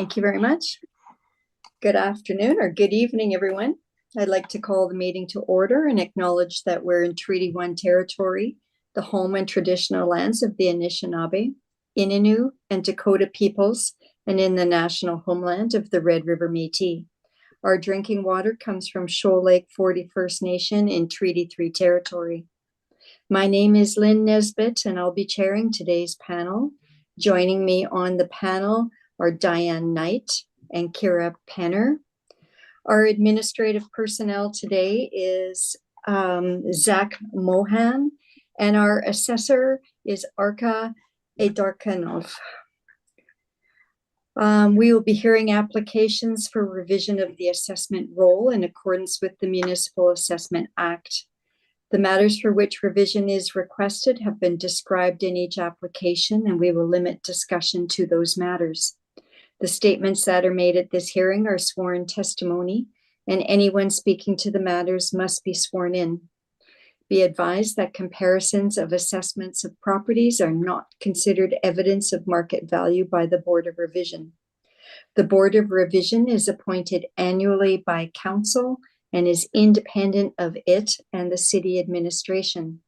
Thank you very much. Good afternoon or good evening, everyone. I'd like to call the meeting to order and acknowledge that we're in Treaty 1 territory, the home and traditional lands of the Anishinaabe, Innu, and Dakota peoples, and in the national homeland of the Red River Métis. Our drinking water comes from Shoal Lake 40 First Nation in Treaty 3 territory. My name is Lynn Nesbitt, and I'll be chairing today's panel. Joining me on the panel are Diane Knight and Kira Penner. Our administrative personnel today is Zach Mohan, and our assessor is Arka Edarkanov. We will be hearing applications for revision of the assessment roll in accordance with the Municipal Assessment Act. The matters for which revision is requested have been described in each application, and we will limit discussion to those matters. The statements that are made at this hearing are sworn testimony, and anyone speaking to the matters must be sworn in. Be advised that comparisons of assessments of properties are not considered evidence of market value by the Board of Revision. The Board of Revision is appointed annually by Council and is independent of it and the City Administration.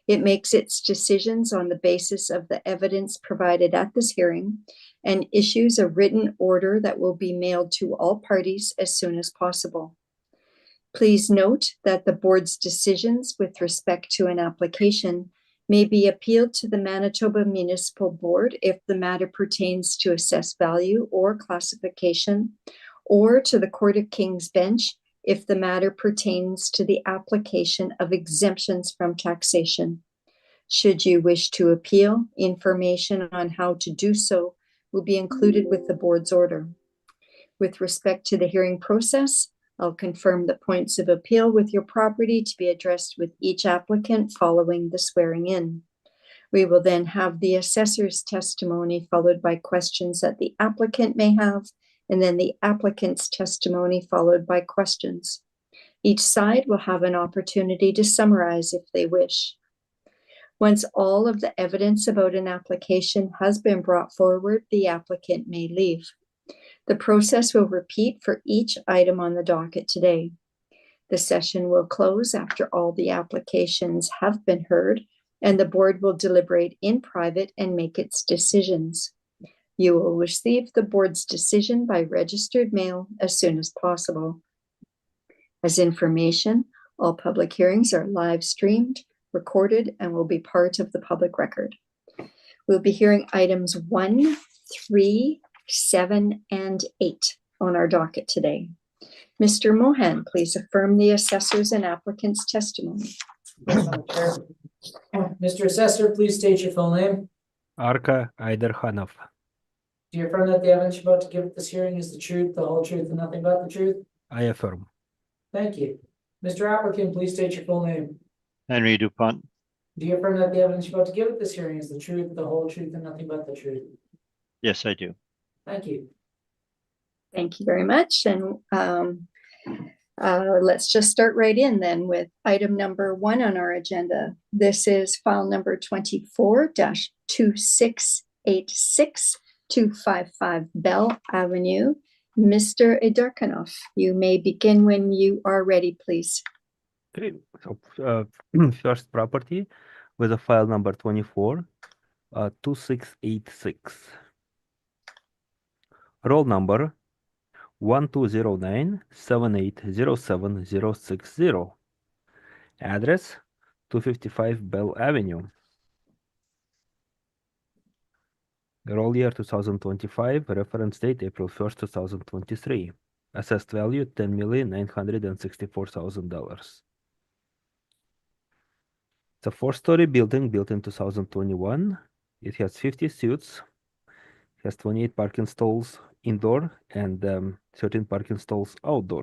It makes its decisions on the basis of the evidence provided at this hearing and issues a written order that will be mailed to all parties as soon as possible. Please note that the Board's decisions with respect to an application may be appealed to the Manitoba Municipal Board if the matter pertains to assessed value or classification, or to the Court of King's Bench if the matter pertains to the application of exemptions from taxation. Should you wish to appeal, information on how to do so will be included with the Board's order. With respect to the hearing process, I'll confirm the points of appeal with your property to be addressed with each applicant following the swearing in. We will then have the assessor's testimony followed by questions that the applicant may have, and then the applicant's testimony followed by questions. Each side will have an opportunity to summarize if they wish. Once all of the evidence about an application has been brought forward, the applicant may leave. The process will repeat for each item on the docket today. The session will close after all the applications have been heard, and the Board will deliberate in private and make its decisions. You will receive the Board's decision by registered mail as soon as possible. As information, all public hearings are live streamed, recorded, and will be part of the public record. We'll be hearing items 1, 3, 7, and 8 on our docket today. Mr. Mohan, please affirm the assessor's and applicant's testimony. Yes, Madam Chair. Mr. Assessor, please state your full name. Arka Aidarkhanov. Do you affirm that the evidence you're about to give at this hearing is the truth, the whole truth, and nothing but the truth? I affirm. Thank you. Mr. Applicant, please state your full name. Henry Dupont. Do you affirm that the evidence you're about to give at this hearing is the truth, the whole truth, and nothing but the truth? Yes, I do. Thank you. Thank you very much. And let's just start right in then with item number 1 on our agenda. This is file number 24-2686, 255 Bell Avenue. Mr. Edarkanov, you may begin when you are ready, please. Okay, so first property with a file number 24-2686. Roll number 1209-7807060. Address 255 Bell Avenue. Roll year 2025, reference date April 1st, 2023. Assessed value $10,964,000. It's a 4-story building built in 2021. It has 50 suites. It has 28 parking stalls indoor and 13 parking stalls outdoor.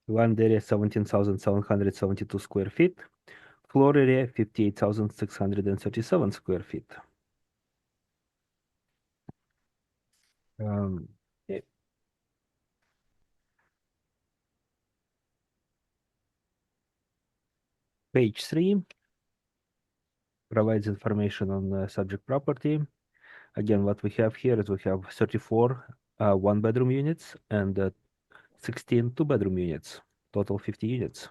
Land area 17,772 square feet. Floor area 58,637 square feet. Page 3 provides information on the subject property. Again, what we have here is we have 34 one-bedroom units and 16 two-bedroom units, total 50 units.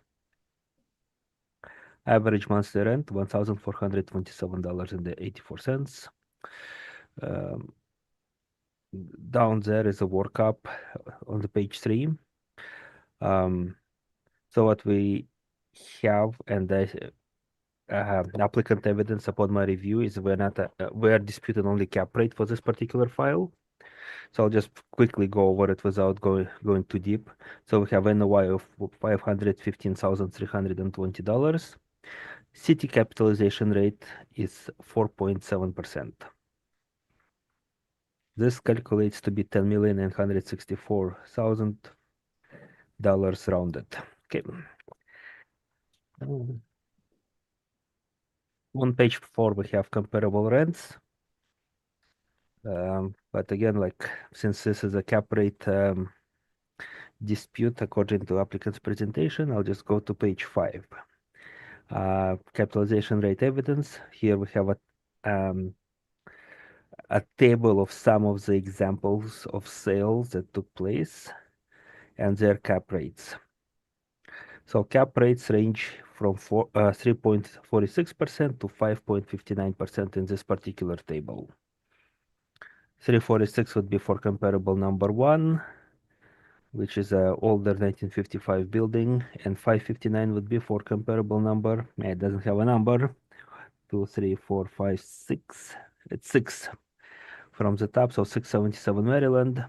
Average monthly rent $1,427.84. Down there is a workup on the page 3. So what we have, and the applicant evidence upon my review, is we're disputing only cap rate for this particular file. So I'll just quickly go over it without going too deep. So we have NOI of $515,320. City capitalization rate is 4.7%. This calculates to be $10,964,000 rounded. Okay. On page 4, we have comparable rents. But again, like since this is a cap rate dispute according to applicant's presentation, I'll just go to page 5. Capitalization rate evidence. Here we have a table of some of the examples of sales that took place and their cap rates. So cap rates range from 3.46% to 5.59% in this particular table. 346 would be for comparable number 1, which is an older 1955 building, and 559 would be for comparable number. It doesn't have a number. 2, 3, 4, 5, 6. It's 6 from the top. So 677 Maryland,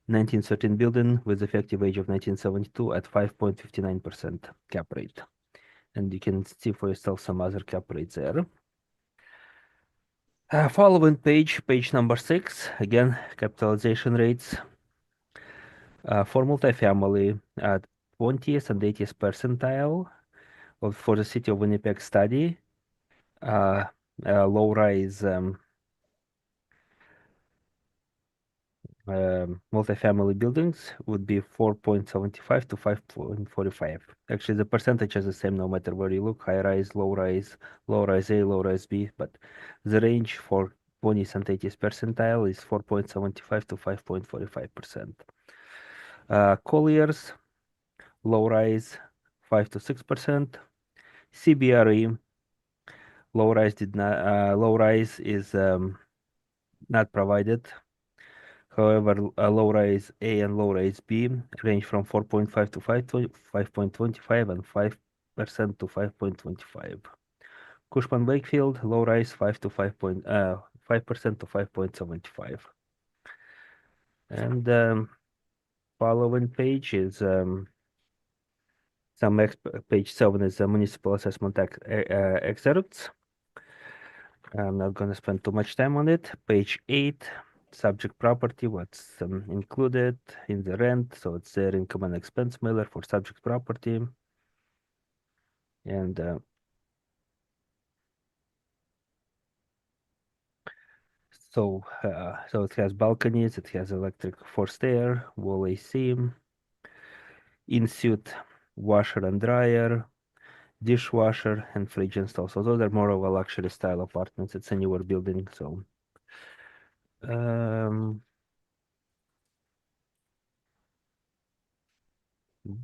1913 building with effective age of 1972 at 5.59% cap rate. And you can see for yourself some other cap rates there. Following page number 6, again, capitalization rates. For multifamily, 20th and 80th percentile for the city of Winnipeg study, low-rise multifamily buildings would be 4.75 to 5.45. Actually, the percentage is the same no matter where you look, high-rise, low-rise, low-rise A, low-rise B, but the range for 20th and 80th percentile is 4.75 to 5.45%. Colliers, low-rise, 5 to 6%. CBRE, low-rise is not provided. However, low-rise A and low-rise B range from 4.5 to 5.25 and 5% to 5.25. Cushman Wakefield, low-rise 5% to 5.75. And following page is page 7 is the municipal assessment excerpts. I'm not going to spend too much time on it. Page 8. Subject property, what's included in the rent. So it's their income and expense mailer for subject property. And so it has balconies, it has electric forced air, wall AC, in-suite washer and dryer, dishwasher, and fridge install. So those are more of a luxury style apartments. It's a newer building. So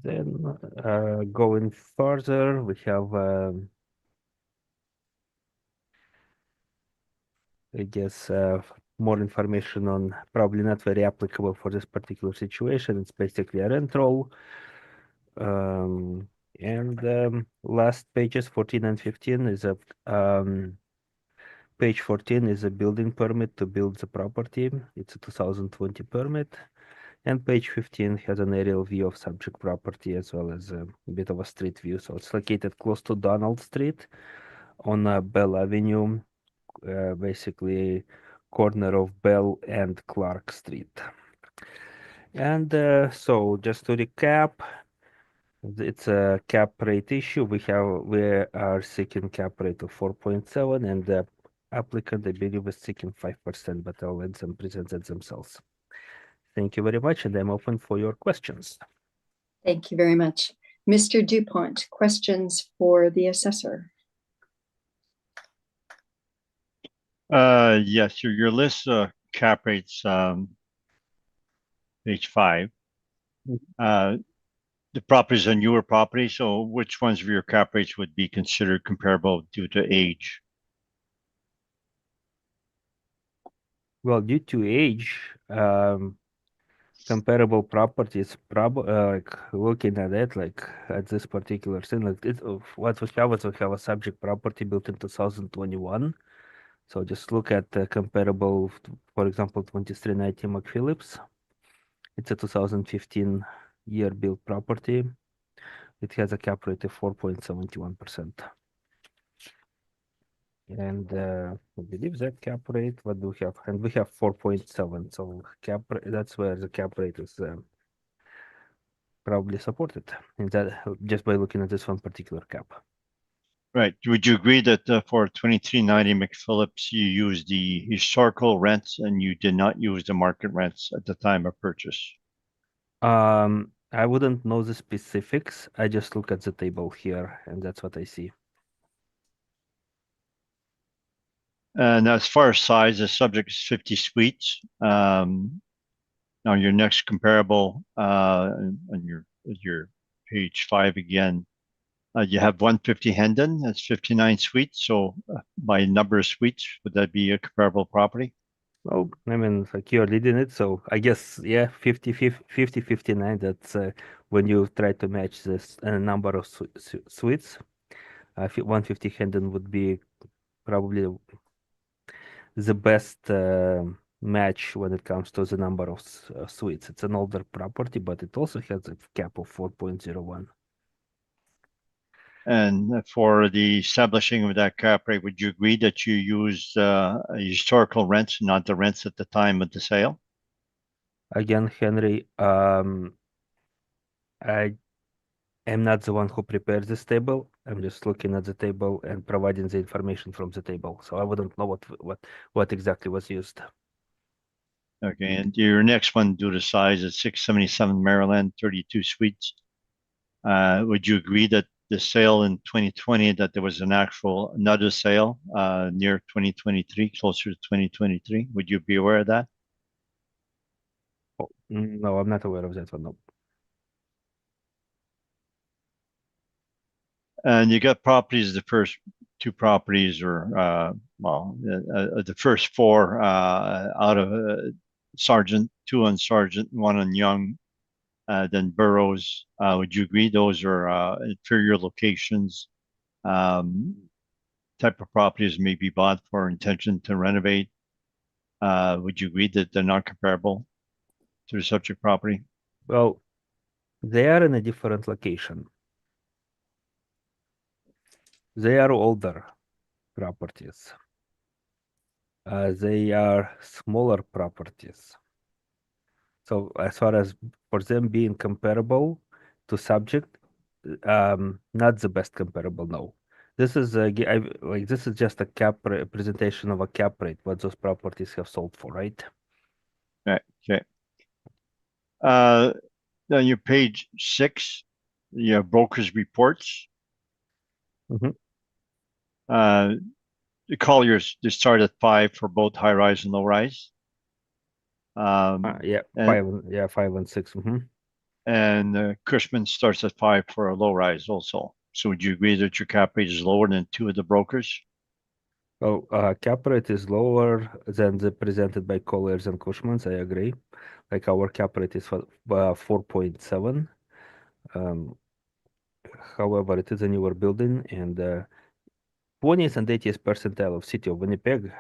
then going further, we have I guess more information on probably not very applicable for this particular situation. It's basically a rent roll. And last pages 14 and 15 is a page 14 is a building permit to build the property. It's a 2020 permit. And page 15 has an aerial view of subject property as well as a bit of a street view. So it's located close to Donald Street on Bell Avenue, basically corner of Bell and Clark Street. And so just to recap, it's a cap rate issue. We are seeking cap rate of 4.7, and the applicant, I believe, is seeking 5%, but I'll let them present it themselves. Thank you very much, and I'm open for your questions. Thank you very much. Mr. Dupont, questions for the assessor? Yes, your list cap rates, page 5. Mhm. The properties are newer properties, so which ones of your cap rates would be considered comparable due to age? Well, due to age, comparable properties, like looking at it, like at this particular thing, like what we have is we have a subject property built in 2021. So just look at the comparable, for example, 2390 McPhillips. It's a 2015 year built property. It has a cap rate of 4.71%. And I believe that cap rate, what do we have? And we have 4.7. So that's where the cap rate is probably supported. And that just by looking at this one particular cap. Right. Would you agree that for 2390 McPhillips, you used the historical rents and you did not use the market rents at the time of purchase? I wouldn't know the specifics. I just look at the table here, and that's what I see. And as far as size, the subject is 50 suites. Now your next comparable on your page 5 again, you have 150 Hendon. That's 59 suites. So by number of suites, would that be a comparable property? Well, I mean, like you're leading it, so I guess, yeah, 50, 59, that's when you try to match this number of suites. 150 Hendon would be probably the best match when it comes to the number of suites. It's an older property, but it also has a cap of 4.01. And for the establishing of that cap rate, would you agree that you used historical rents, not the rents at the time of the sale? Again, Henry, I am not the one who prepares this table. I'm just looking at the table and providing the information from the table. So I wouldn't know what exactly was used. Okay, and your next one, due to size, is 677 Maryland, 32 suites. Would you agree that the sale in 2020, that there was another sale near 2023, closer to 2023? Would you be aware of that? Oh, no, I'm not aware of that one. No. And you got properties, the first 2 properties, or the first 4 out of Sargent, 2 on Sargent, 1 on Young, then Burroughs. Would you agree those are inferior locations? Type of properties may be bought for intention to renovate. Would you agree that they're not comparable to the subject property? Well, they are in a different location. They are older properties. They are smaller properties. So as far as for them being comparable to subject, not the best comparable, no. This is this is just a presentation of a cap rate, what those properties have sold for, right? Right. Okay. On your page 6, you have brokers reports. Mhm. The Colliers, they start at 5 for both high rise and low rise. Yeah, and 5 and 6. Cushman starts at 5 for a low rise also. So would you agree that your cap rate is lower than 2 of the brokers? Well, cap rate is lower than the presented by Colliers and Cushmans. I agree. Like our cap rate is 4.7. However, it is a newer building, and 20th and 80th percentile of city of Winnipeg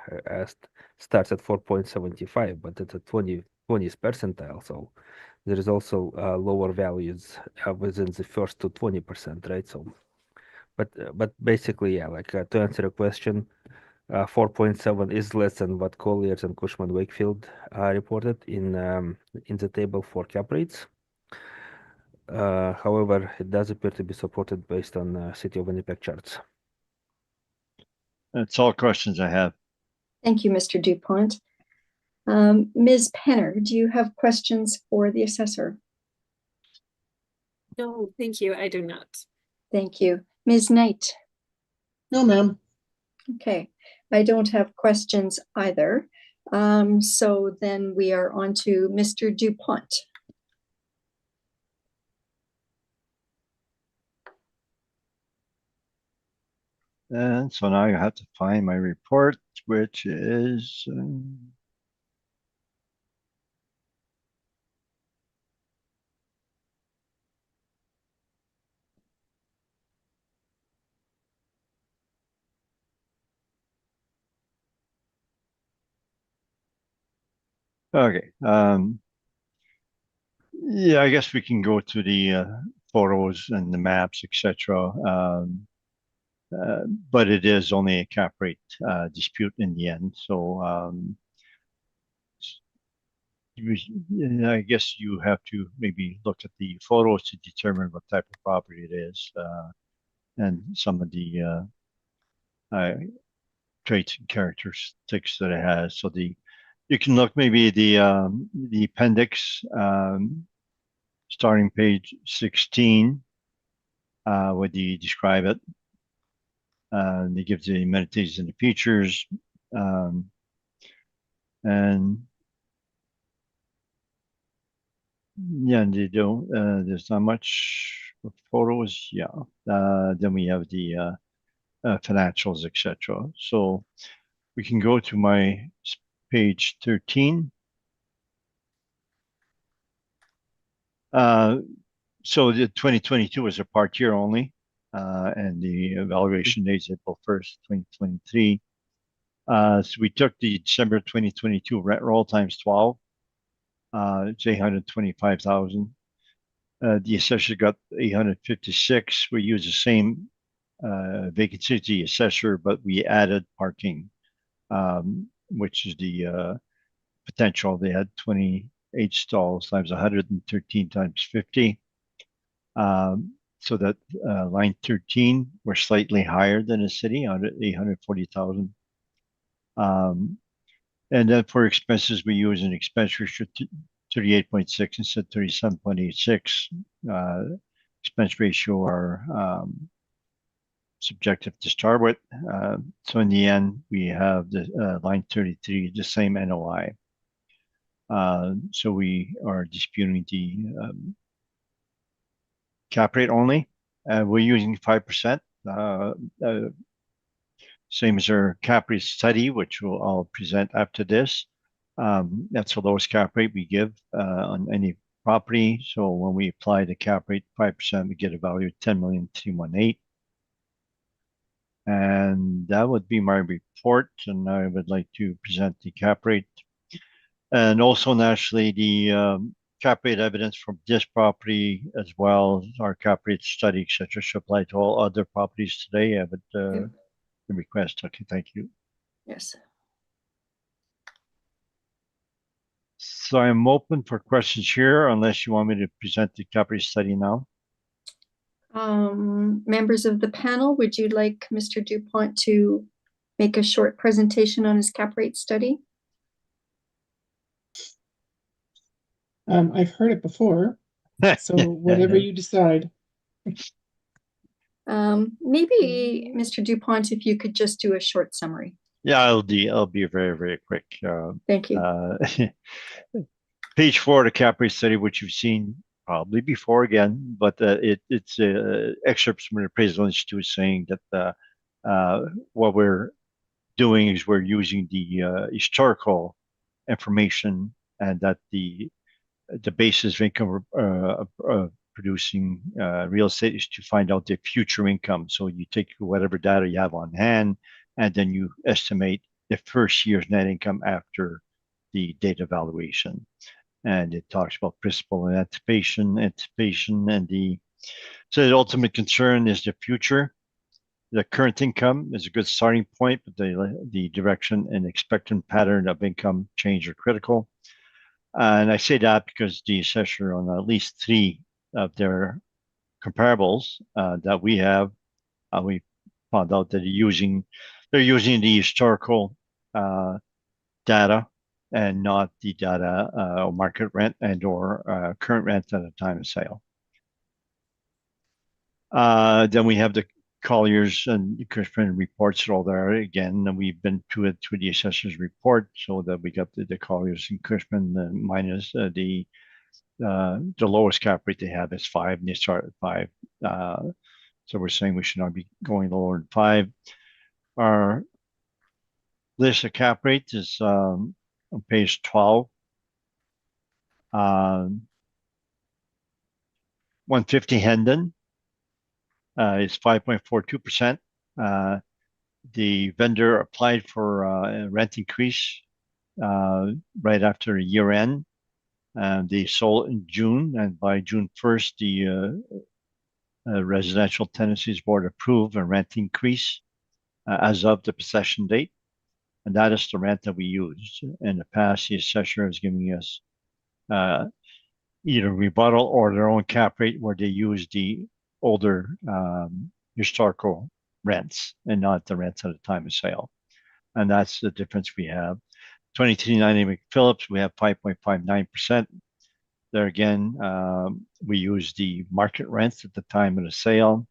starts at 4.75, but it's a 20th percentile, so there is also lower values within the first to 20%, right? So, but basically, yeah, like to answer your question, 4.7 is less than what Colliers and Cushman Wakefield reported in the table for cap rates. However, it does appear to be supported based on City of Winnipeg charts. That's all questions I have. Thank you, Mr. DuPont. Ms. Penner, do you have questions for the assessor? No, thank you. I do not. Thank you. Ms. Knight? No, ma'am. Okay. I don't have questions either. So then we are on to Mr. Dupont. And so now I have to find my report, which is okay. Yeah, I guess we can go to the photos and the maps, etc. But it is only a cap rate dispute in the end. So I guess you have to maybe look at the photos to determine what type of property it is, and some of the traits and characteristics that it has. So you can look maybe the appendix, starting page 16, where you describe it. They give the amenities and the features, and yeah, and they don't. There's not much photos. Yeah. Then we have the financials, etc. So we can go to my page 13. So the 2022 was a part year only, and the evaluation date is April 1st, 2023. So we took the December 2022 rent roll times 12. It's 825,000. The assessor got 856. We used the same vacancy as the assessor, but we added parking, which is the potential. They had 28 stalls times 113 times 50. So that line 13, we're slightly higher than the city, 840,000. And then for expenses, we use an expense ratio 38.6 instead of 37.86. Expense ratio are subjective to start with. So in the end, we have the line 33, the same NOI. So we are disputing the cap rate only. We're using 5%. Same as our cap rate study, which I'll present after this. That's the lowest cap rate we give on any property. So when we apply the cap rate 5%, we get a value of 10,218,000. And that would be my report. And I would like to present the cap rate. And also naturally the cap rate evidence from this property as well, our cap rate study, etc., should apply to all other properties today. I would request. Okay, thank you. Yes. So I'm open for questions here, unless you want me to present the cap rate study now. Members of the panel, would you like Mr. Dupont to make a short presentation on his cap rate study? I've heard it before, so whatever you decide. Maybe Mr. Dupont, if you could just do a short summary. Yeah, I'll be very, very quick. Thank you. Page 4 of the cap rate study, which you've seen probably before again, but it's excerpts from the appraisal institute saying that what we're doing is we're using the historical information, and that the basis of income producing real estate is to find out the future income. So you take whatever data you have on hand, and then you estimate the first year's net income after the date of valuation. And it talks about principal and anticipation, and so the ultimate concern is the future. The current income is a good starting point, but the direction and expected pattern of income change are critical. And I say that because the assessor on at least 3 of their comparables that we have, we found out that they're using the historical data and not the data or market rent and or current rent at the time of sale. Then we have the Collier's and Cushman reports are all there again, and we've been to it through the assessor's report, so that we got the Colliers and Cushman minus the lowest cap rate they have is 5, and they start at 5. So we're saying we should not be going lower than 5. Our list of cap rates is on page 12. 150 Hendon is 5.42%. The vendor applied for a rent increase right after a year end. They sold in June, and by June 1st, the Residential Tenancies Board approved a rent increase as of the possession date. And that is the rent that we used. In the past, the assessor is giving us either rebuttal or their own cap rate where they use the older historical rents and not the rents at the time of sale. And that's the difference we have. 2290 McPhillips, we have 5.59%. There again, we use the market rents at the time of the sale.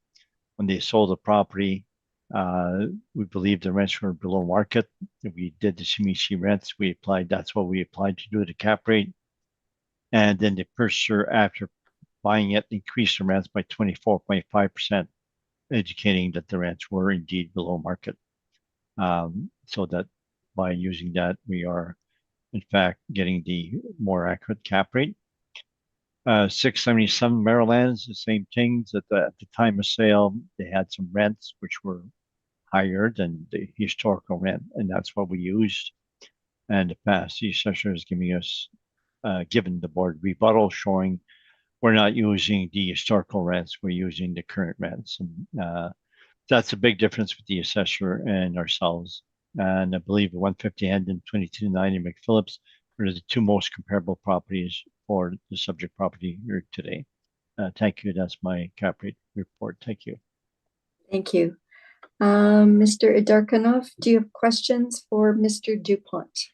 When they sold the property, we believe the rents were below market. We did the CMHC rents. That's what we applied to do the cap rate. And then the purchaser, after buying it, increased the rents by 24.5%, indicating that the rents were indeed below market. So that by using that, we are in fact getting the more accurate cap rate. 677 Maryland is the same things. At the time of sale, they had some rents which were higher than the historical rent, and that's what we used. And the past, the assessor is giving us, given the board rebuttal, showing we're not using the historical rents, we're using the current rents. And that's a big difference with the assessor and ourselves. And I believe 150 Hendon, 2290 McPhillips are the two most comparable properties for the subject property here today. Thank you. That's my cap rate report. Thank you. Thank you. Mr. Idarkanov, do you have questions for Mr. Dupont?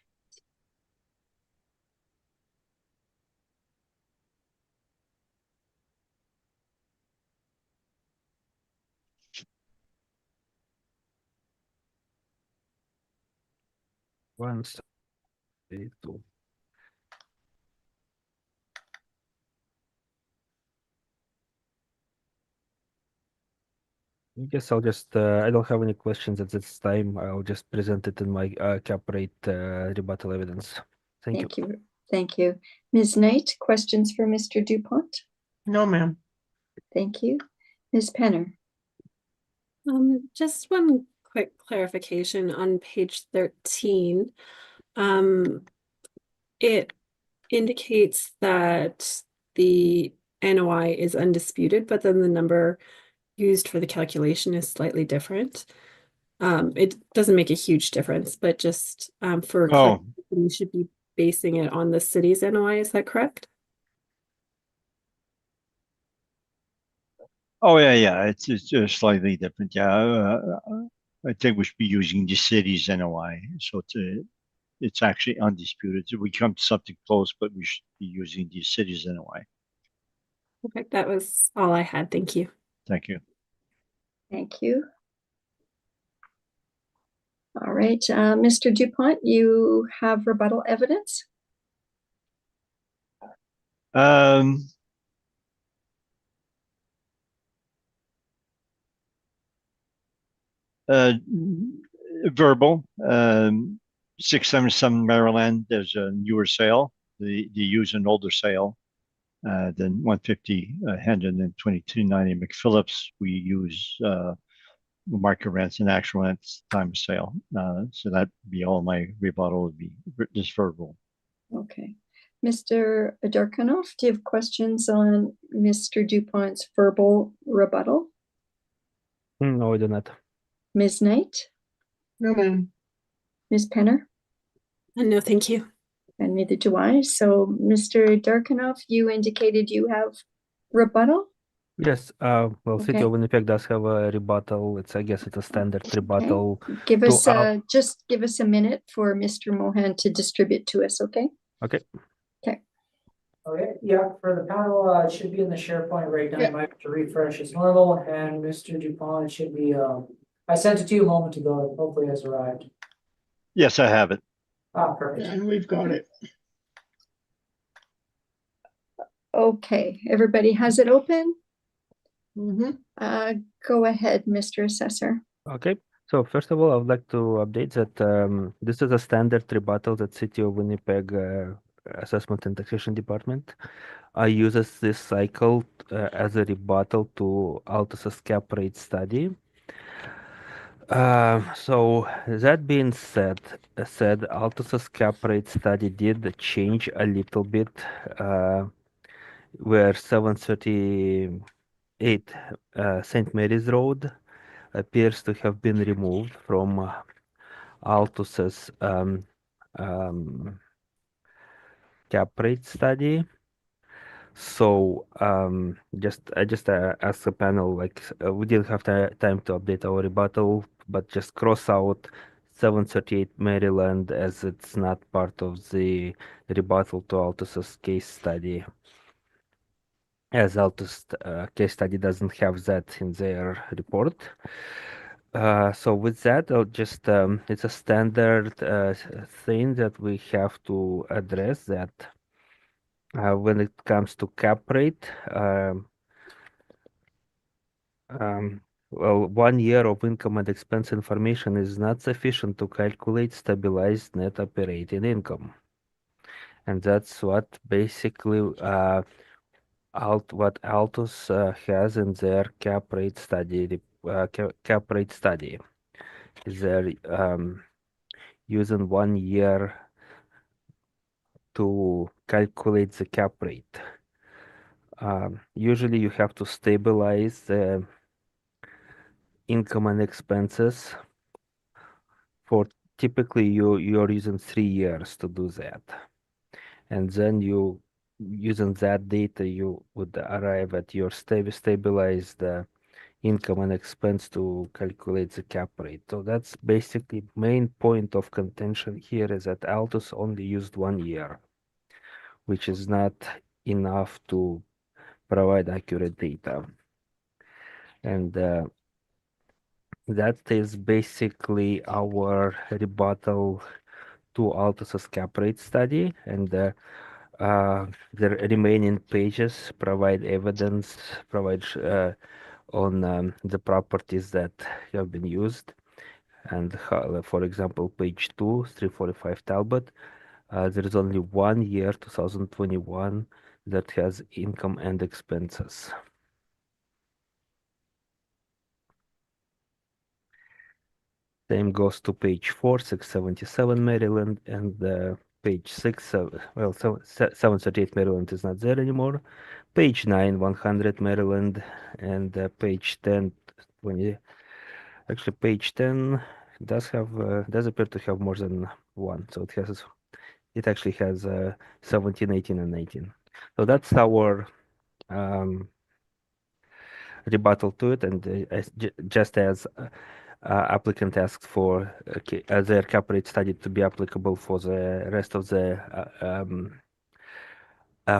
One, two. I guess I'll just, I don't have any questions at this time. I'll just present it in my cap rate rebuttal evidence. Thank you. Thank you. Ms. Knight, questions for Mr. Dupont? No, ma'am. Thank you. Ms. Penner? Just one quick clarification on page 13. It indicates that the NOI is undisputed, but then the number used for the calculation is slightly different. It doesn't make a huge difference, but just for you should be basing it on the city's NOI. Is that correct? Oh yeah. It's just slightly different. Yeah, I think we should be using the city's NOI, so it's actually undisputed. We come to something close, but we should be using the city's NOI. Okay, that was all I had. Thank you. Thank you. Thank you. All right, Mr. Dupont, you have rebuttal evidence? Verbal. 677 Maryland, there's a newer sale. They use an older sale than 150 Hendon and 2290 McPhillips. We use market rents and actual rents time of sale. So that'd be all my rebuttal would be just verbal. Okay. Mr. Idarkanov, do you have questions on Mr. Dupont's verbal rebuttal? No, I do not. Ms. Knight? No, ma'am. Ms. Penner? No, thank you. And neither do I. So, Mr. Idarkanov, you indicated you have rebuttal? Yes, well, City Okay. of Winnipeg does have a rebuttal. I guess it's a standard rebuttal. Give us to just give us a minute for Mr. Mohan to distribute to us, okay? Okay. Okay. Okay, yeah, for the panel, it should be in the SharePoint right now. Yeah. You might have to refresh as normal, and Mr. Dupont, it should be, I sent it to you a moment ago, it hopefully has arrived. Yes, I have it. Ah, perfect. Yeah, and we've got it. Okay, everybody has it open? Mhm. Go ahead, Mr. Assessor. Okay, so first of all, I would like to update that this is a standard rebuttal that City of Winnipeg Assessment and Taxation Department uses this cycle as a rebuttal to Altus's cap rate study. So that being said, Altus's cap rate study did change a little bit, where 738 St. Mary's Road appears to have been removed from Altus's cap rate study. So I just asked the panel, like we didn't have time to update our rebuttal, but just cross out 738 Maryland as it's not part of the rebuttal to Altus's case study, as Altus case study doesn't have that in their report. So with that, I'll just it's a standard thing that we have to address that when it comes to cap rate. Well, 1 year of income and expense information is not sufficient to calculate stabilized net operating income. And that's what basically what Altus has in their cap rate study. Cap rate study is they're using 1 year to calculate the cap rate. Usually you have to stabilize the income and expenses for typically you're using 3 years to do that. And then you using that data you would arrive at your stabilized income and expense to calculate the cap rate. So that's basically main point of contention here is that Altus only used 1 year, which is not enough to provide accurate data. And that is basically our rebuttal to Altus's cap rate study. And the remaining pages provide evidence, on the properties that have been used. And for example, page 2, 345 Talbot, there is only 1 year, 2021, that has income and expenses. Same goes to page 4, 677 Maryland, and page 6, well, 738 Maryland is not there anymore. Page 9, 100 Maryland, and page 10, 20. Actually, page 10 does appear to have more than one, so it actually has 17, 18, and 19. So that's our rebuttal to it, and just as applicant asked for their cap rate study to be applicable for the rest of the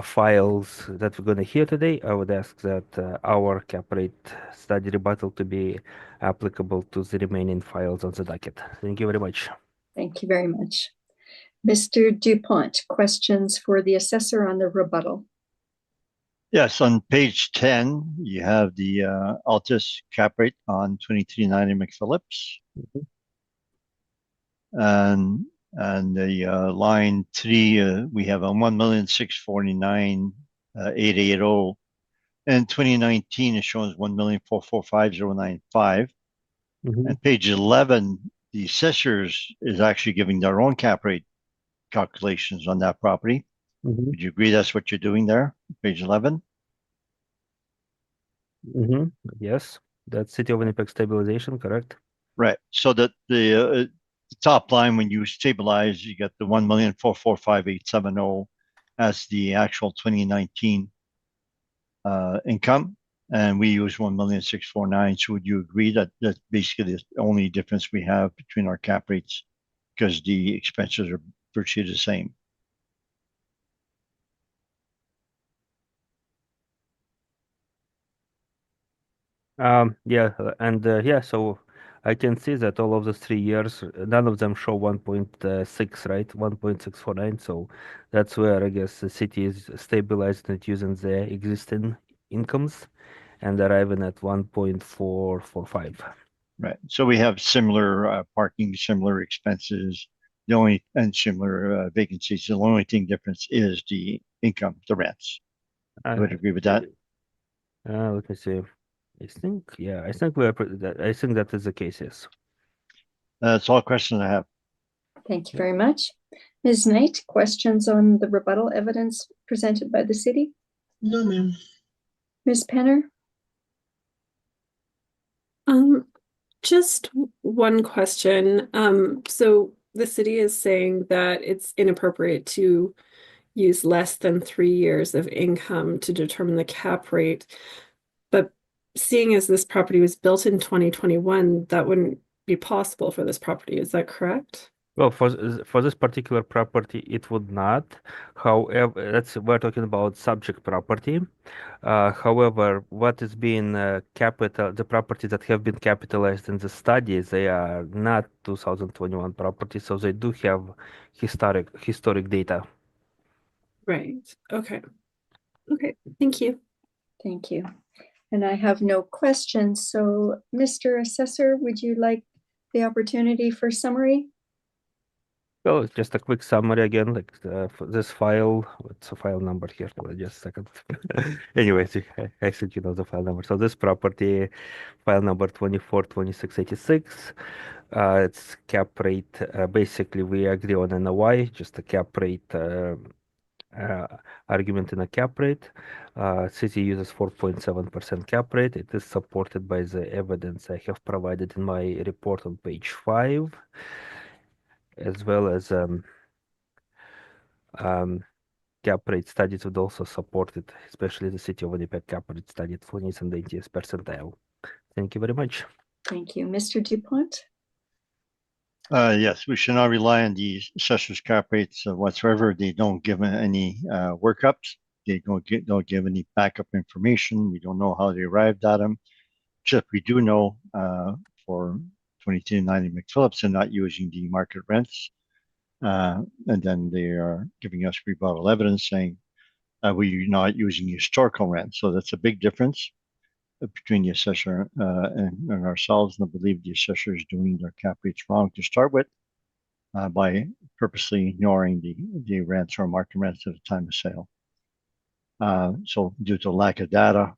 files that we're going to hear today, I would ask that our cap rate study rebuttal to be applicable to the remaining files on the docket. Thank you very much. Thank you very much. Mr. Dupont, questions for the assessor on the rebuttal? Yes, on page 10, you have the Altus cap rate on 2390 McPhillips. And the line 3, we have a 1,649,880. And 2019 is shown as 1,445,095. And page 11, the assessors is actually giving their own cap rate calculations on that property. Would you agree that's what you're doing there, page 11? Yes, that's City of Winnipeg stabilization, correct? Right. So that the top line, when you stabilize, you get the 1,445,870 as the actual 2019 income, and we use 1,649,000. So would you agree that that's basically the only difference we have between our cap rates, because the expenses are virtually the same? Yeah, so I can see that all of the 3 years, none of them show 1.6, right? 1.649. So that's where I guess the city is stabilizing it using their existing incomes and arriving at 1.445. Right. So we have similar parking, similar expenses, and similar vacancies. The only thing difference is the income, the rents. I would agree with that. Let me see. I think I think that is the case, yes. That's all questions I have. Thank you very much. Ms. Knight, questions on the rebuttal evidence presented by the city? No, ma'am. Ms. Penner? Just one question. So the city is saying that it's inappropriate to use less than 3 years of income to determine the cap rate. But seeing as this property was built in 2021, that wouldn't be possible for this property. Is that correct? Well, for this particular property, it would not. However, we're talking about subject property. However, what is being the properties that have been capitalized in the study, they are not 2021 properties, so they do have historic data. Right. Okay. Okay. Thank you. Thank you. And I have no questions. So, Mr. Assessor, would you like the opportunity for summary? So it's just a quick summary again, like for this file. What's the file number here? Just a second. Anyways, I think you know the file number. So this property, file number 242686. It's cap rate. Basically, we agree on NOI, just a cap rate argument in a cap rate. City uses 4.7% cap rate. It is supported by the evidence I have provided in my report on page 5, as well as cap rate studies would also support it, especially the city of Winnipeg cap rate study at 20th and 80th percentile. Thank you very much. Thank you. Mr. DuPont? Yes, we should not rely on the assessor's cap rates whatsoever. They don't give any workups. They don't give any backup information. We don't know how they arrived at them. Except we do know for 2290 McPhillips, they're not using the market rents. And then they are giving us rebuttal evidence saying we're not using historical rent. So that's a big difference between the assessor and ourselves. And I believe the assessor is doing their cap rates wrong to start with by purposely ignoring the rents or market rents at the time of sale. So due to lack of data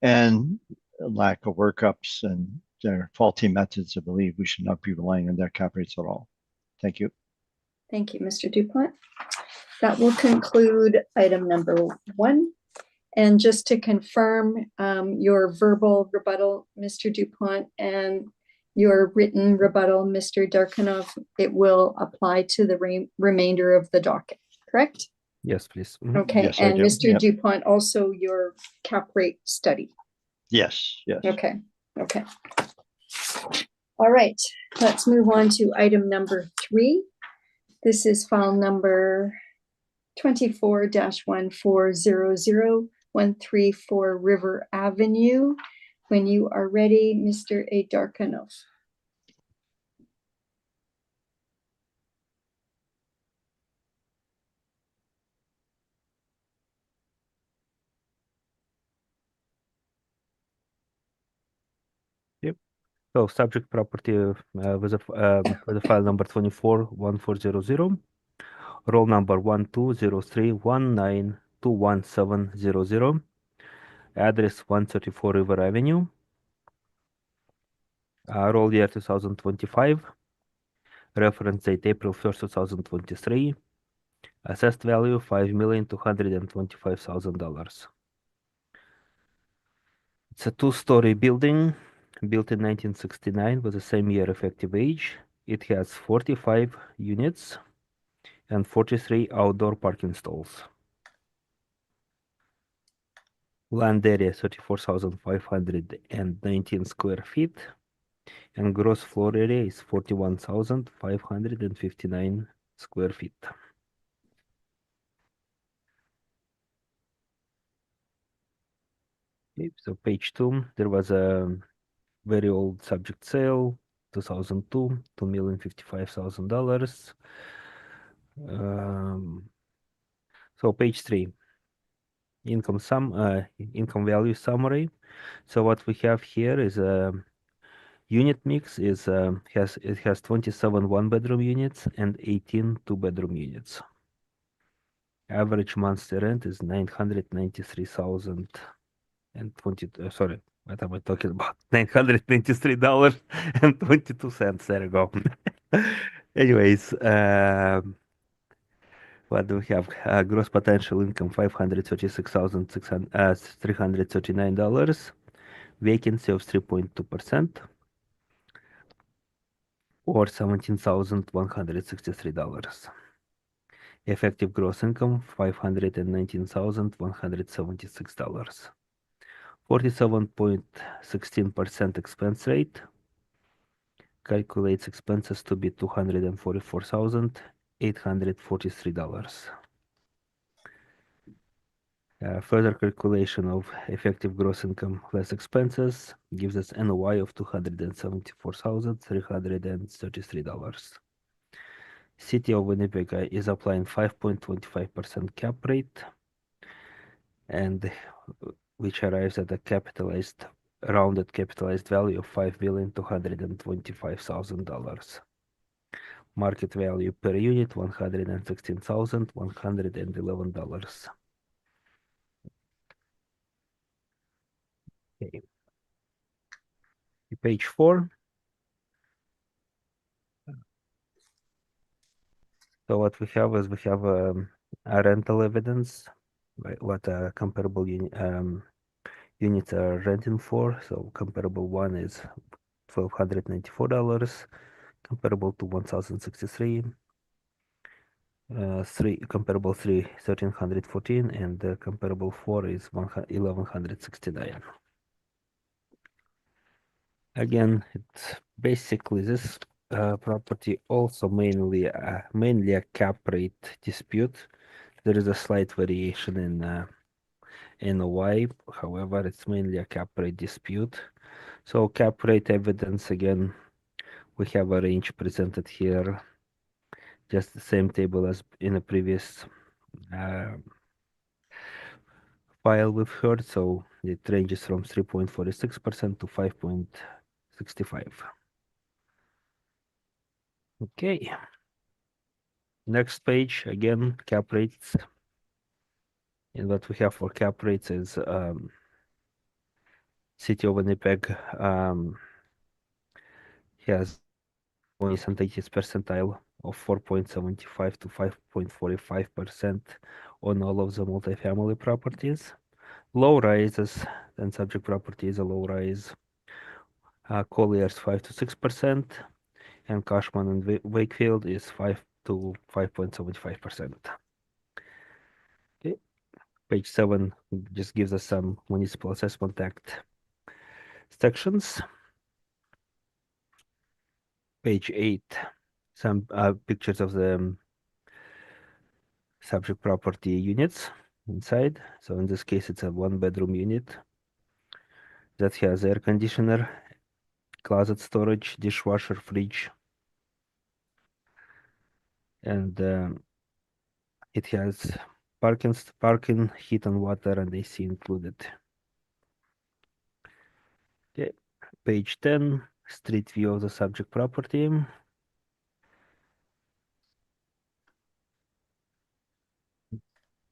and lack of workups and their faulty methods, I believe we should not be relying on their cap rates at all. Thank you. Thank you, Mr. DuPont. That will conclude item number 1. And just to confirm your verbal rebuttal, Mr. DuPont, and your written rebuttal, Mr. Darkanov, it will apply to the remainder of the docket, correct? Yes, please. Okay, Yes, and Mr. Yep. DuPont, also your cap rate study. Yes. Okay. All right, let's move on to item number 3. This is file number 24-1400134 River Avenue. When you are ready, Mr. Darkanov. So subject property with a file number 24-1400, roll number 120319211700, address 134 River Avenue, roll year 2025, reference date April 1st, 2023, assessed value $5,225,000. It's a 2-story building built in 1969 with the same year effective age. It has 45 units and 43 outdoor parking stalls. Land area 34,519 square feet, and gross floor area is 41,559 square feet. Okay, so page 2, there was a very old subject sale, 2002, $2,055,000. So page 3, income value summary. So what we have here is a unit mix has 27 one-bedroom units and 18 two-bedroom units. Average monthly rent is $993,022. Sorry, what am I talking about? $993.22. There you go. Anyways, what do we have? Gross potential income $536,339. Vacancy of 3.2%, or $17,163. Effective gross income $519,176. 47.16% expense rate calculates expenses to be $244,843. Further calculation of effective gross income less expenses gives us NOI of $274,333. City of Winnipeg is applying 5.25% cap rate, and which arrives at a rounded capitalized value of $5,225,000. Market value per unit $116,111. Okay. Page 4. So what we have is a rental evidence, right, what comparable units are renting for. So comparable one is $1,294, comparable to 1,063, comparable 3 1,314, and the comparable 4 is 1,169. Again, it's basically this property also mainly a cap rate dispute. There is a slight variation in NOI, however, it's mainly a cap rate dispute. So cap rate evidence, again, we have a range presented here, just the same table as in a previous file we've heard. So it ranges from 3.46% to 5.65%. Okay. Next page, again, cap rates. And what we have for cap rates is City of Winnipeg has 80th percentile of 4.75 to 5.45% on all of the multifamily properties. Low rises and subject property is a low rise. Collier's 5 to 6%, and Cashman and Wakefield is 5 to 5.75%. Okay. Page 7 just gives us some Municipal Assessment Act sections. Page 8, some pictures of the subject property units inside. So in this case, it's a one-bedroom unit that has air conditioner, closet storage, dishwasher, fridge, and it has parking, heat and water, and AC included. Okay. Page 10, street view of the subject property.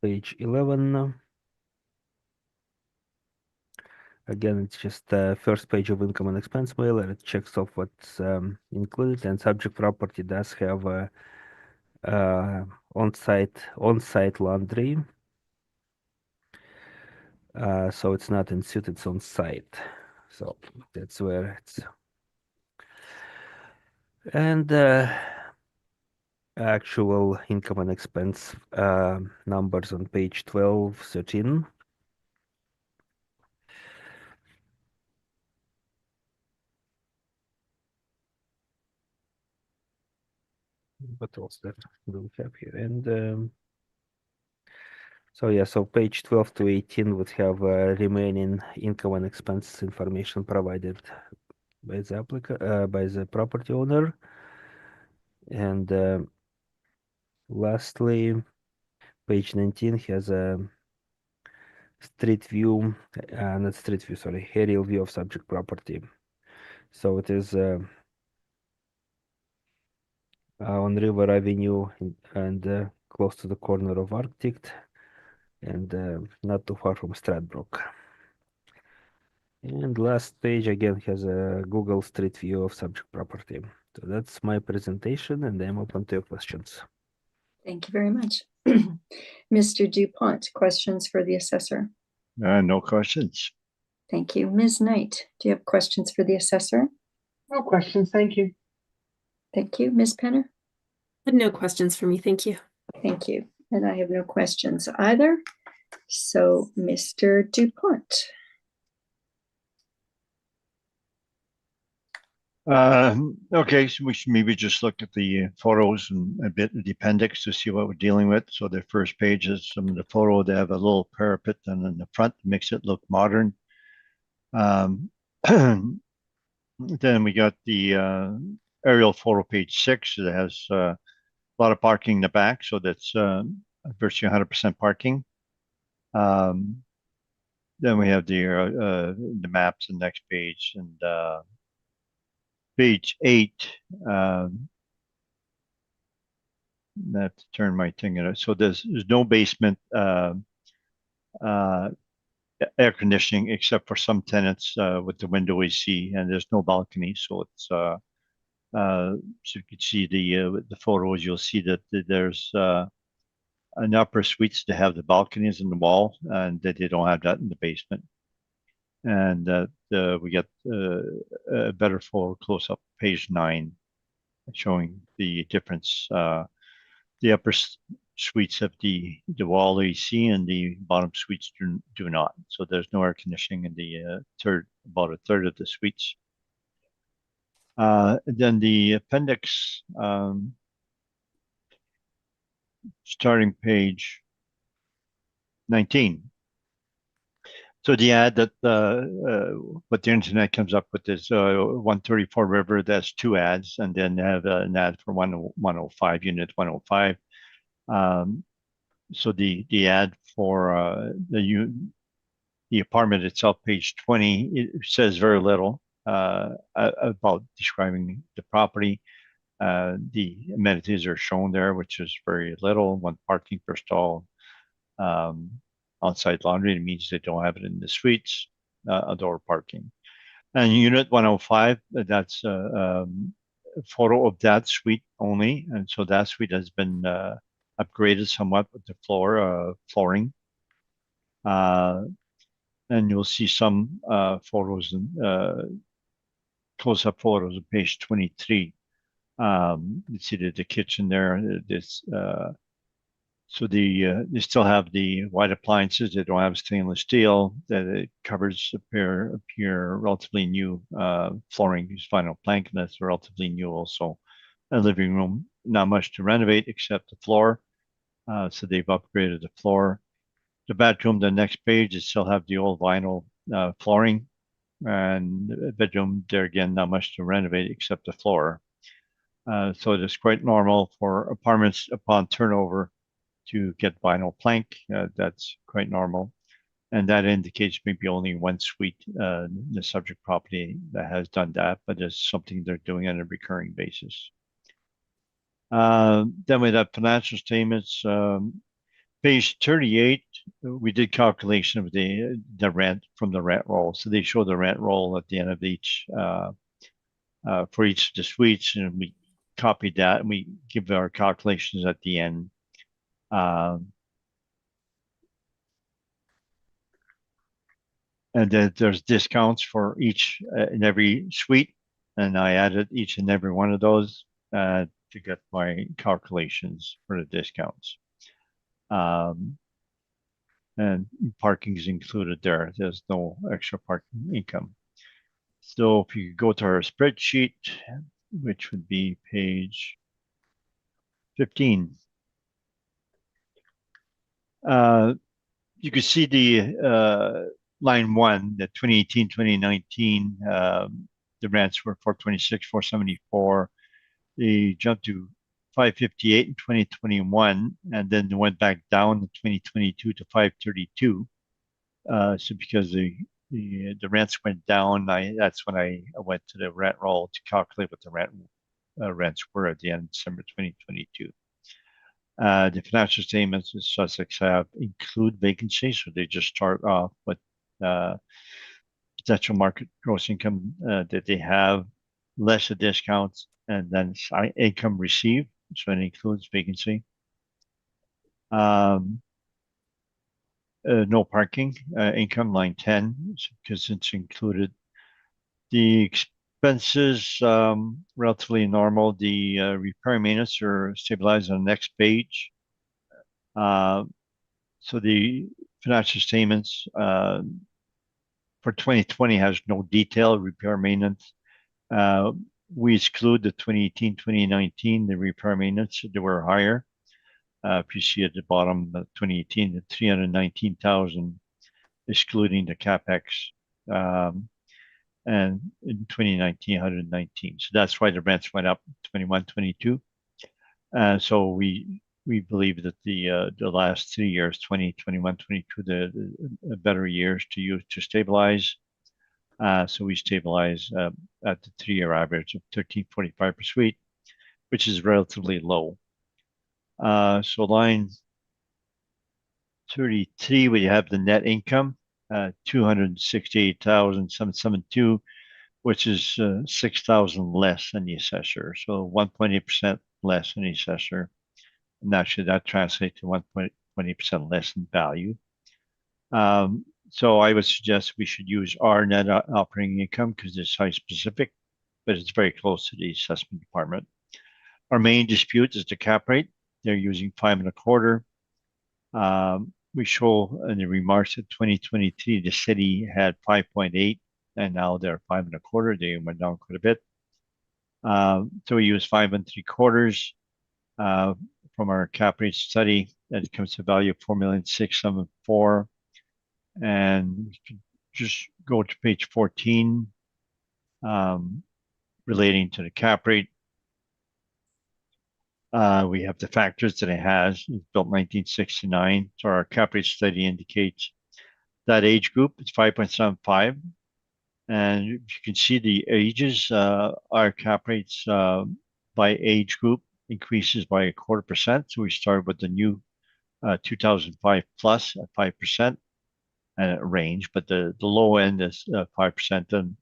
Page 11. Again, it's just the first page of income and expense mailer. It checks off what's included, and subject property does have a on-site laundry. So it's not in suit, it's on site. So that's where it's. And actual income and expense numbers on page 12, 13. What else that do we have here? And So yeah, so page 12 to 18 would have remaining income and expenses information provided by the by the property owner. And lastly, page 19 has a street view, not street view, sorry, aerial view of subject property. So it is on River Avenue and close to the corner of Arctic and not too far from Stradbroke. And last page again has a Google Street View of subject property. So that's my presentation, and I'm open to your questions. Thank you very much. Mr. Dupont, questions for the assessor? No questions. Thank you. Ms. Knight, do you have questions for the assessor? No questions, thank you. Thank you. Ms. Penner? No questions for me, thank you. Thank you. And I have no questions either. So, Mr. Dupont. Okay, so we should maybe just look at the photos and a bit of the appendix to see what we're dealing with. So the first page is some of the photo. They have a little parapet, and in the front makes it look modern. Then we got the aerial photo, page 6. It has a lot of parking in the back, so that's virtually 100% parking. Then we have the maps, the next page, and page 8. I have to turn my thing in. So there's no basement air conditioning except for some tenants with the window AC, and there's no balcony. So it's so you can see the photos. You'll see that there's an upper suites to have the balconies in the wall, and that they don't have that in the basement. And we get a better photo close up, page 9, showing the difference. The upper suites have the wall AC, and the bottom suites do not. So there's no air conditioning in the about a third of the suites. Then the appendix, starting page 19. So the ad that what the internet comes up with is 134 River. That's 2 ads, and then they have an ad for 105 unit 105. So the ad for the apartment itself, page 20, it says very little about describing the property. The amenities are shown there, which is very little. 1 parking per stall. On-site laundry, it means they don't have it in the suites. Outdoor parking. And unit 105, that's a photo of that suite only. And so that suite has been upgraded somewhat with the flooring. And you'll see some photos and close-up photos of page 23. You see the kitchen there. This so they still have the white appliances. They don't have stainless steel. That covers appear relatively new. Flooring, use vinyl plank, and that's relatively new also. A living room, not much to renovate except the floor. So they've upgraded the floor. The bathroom, the next page, it still have the old vinyl flooring. And the bedroom, there again, not much to renovate except the floor. So it is quite normal for apartments upon turnover to get vinyl plank. That's quite normal. And that indicates maybe only 1 suite in the subject property that has done that, but it's something they're doing on a recurring basis. Then we have financial statements. Page 38, we did calculation of the rent from the rent roll. So they show the rent roll at the end of each, for each of the suites, and we copied that and we give our calculations at the end. And then there's discounts for each and every suite, and I added each and every one of those to get my calculations for the discounts. And parking is included there. There's no extra parking income. So if you go to our spreadsheet, which would be page 15. you can see the line one, the 2018, 2019, the rents were 426, 474. They jumped to 558 in 2021, and then they went back down in 2022 to 532. So because the rents went down, that's when I went to the rent roll to calculate what the rents were at the end of December 2022. The financial statements of Sussex have include vacancy, so they just start off with potential market gross income that they have, less the discounts, and then income received, so it includes vacancy. No parking income, line 10, because it's included. The expenses, relatively normal. The repair and maintenance are stabilized on the next page. So the financial statements for 2020 has no detail repair maintenance. We exclude the 2018, 2019, the repair maintenance, they were higher. If you see at the bottom, 2018, the 319,000, excluding the CapEx, and in 2019, 119. So that's why the rents went up 21, 22. So we believe that the last 3 years, 20, 21, 22, the better years to use to stabilize. So we stabilize at the 3-year average of 1345 per suite, which is relatively low. So line 33, we have the net income, 268,772, which is 6,000 less than the assessor. So 1.8% less than the assessor. And actually that translates to 1.20% less in value. So I would suggest we should use our net operating income because it's site specific, but it's very close to the assessment department. Our main dispute is the cap rate. They're using 5.25. We show in the remarks that 2023, the city had 5.8, and now they're 5.25. They went down quite a bit. So we use 5.75 from our cap rate study. That comes to a value of 4,674,000. And we can just go to page 14, relating to the cap rate. We have the factors that it has. It's built 1969. So our cap rate study indicates that age group is 5.75. And you can see the ages, our cap rates by age group increases by 0.25%. So we start with the new 2005 plus at 5% range, but the low end is 5%. And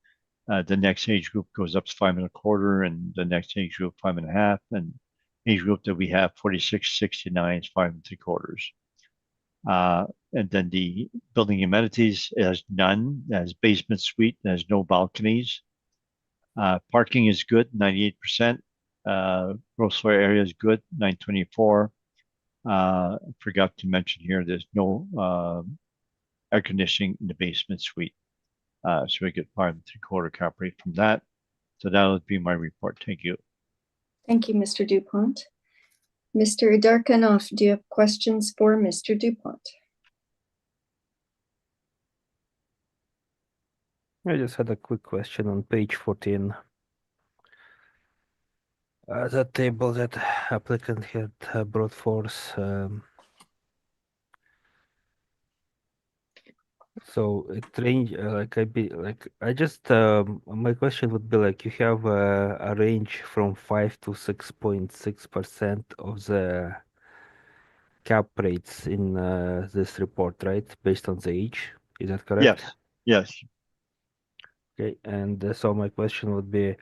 the next age group goes up to 5.25, and the next age group 5.5, and age group that we have 46-69 is 5.75. And then the building amenities has none. It has basement suite. It has no balconies. Parking is good, 98%. Gross floor area is good, 924. Forgot to mention here, there's no air conditioning in the basement suite. So we get 5.75 cap rate from that. So that would be my report. Thank you. Thank you, Mr. Dupont. Mr. Darkanoff, do you have questions for Mr. Dupont? I just had a quick question on page 14. That table that applicant had brought forth. So it range my question would be like, you have a range from 5 to 6.6% of the cap rates in this report, right? Based on the age, is that correct? Yes. Okay, and so my question would be,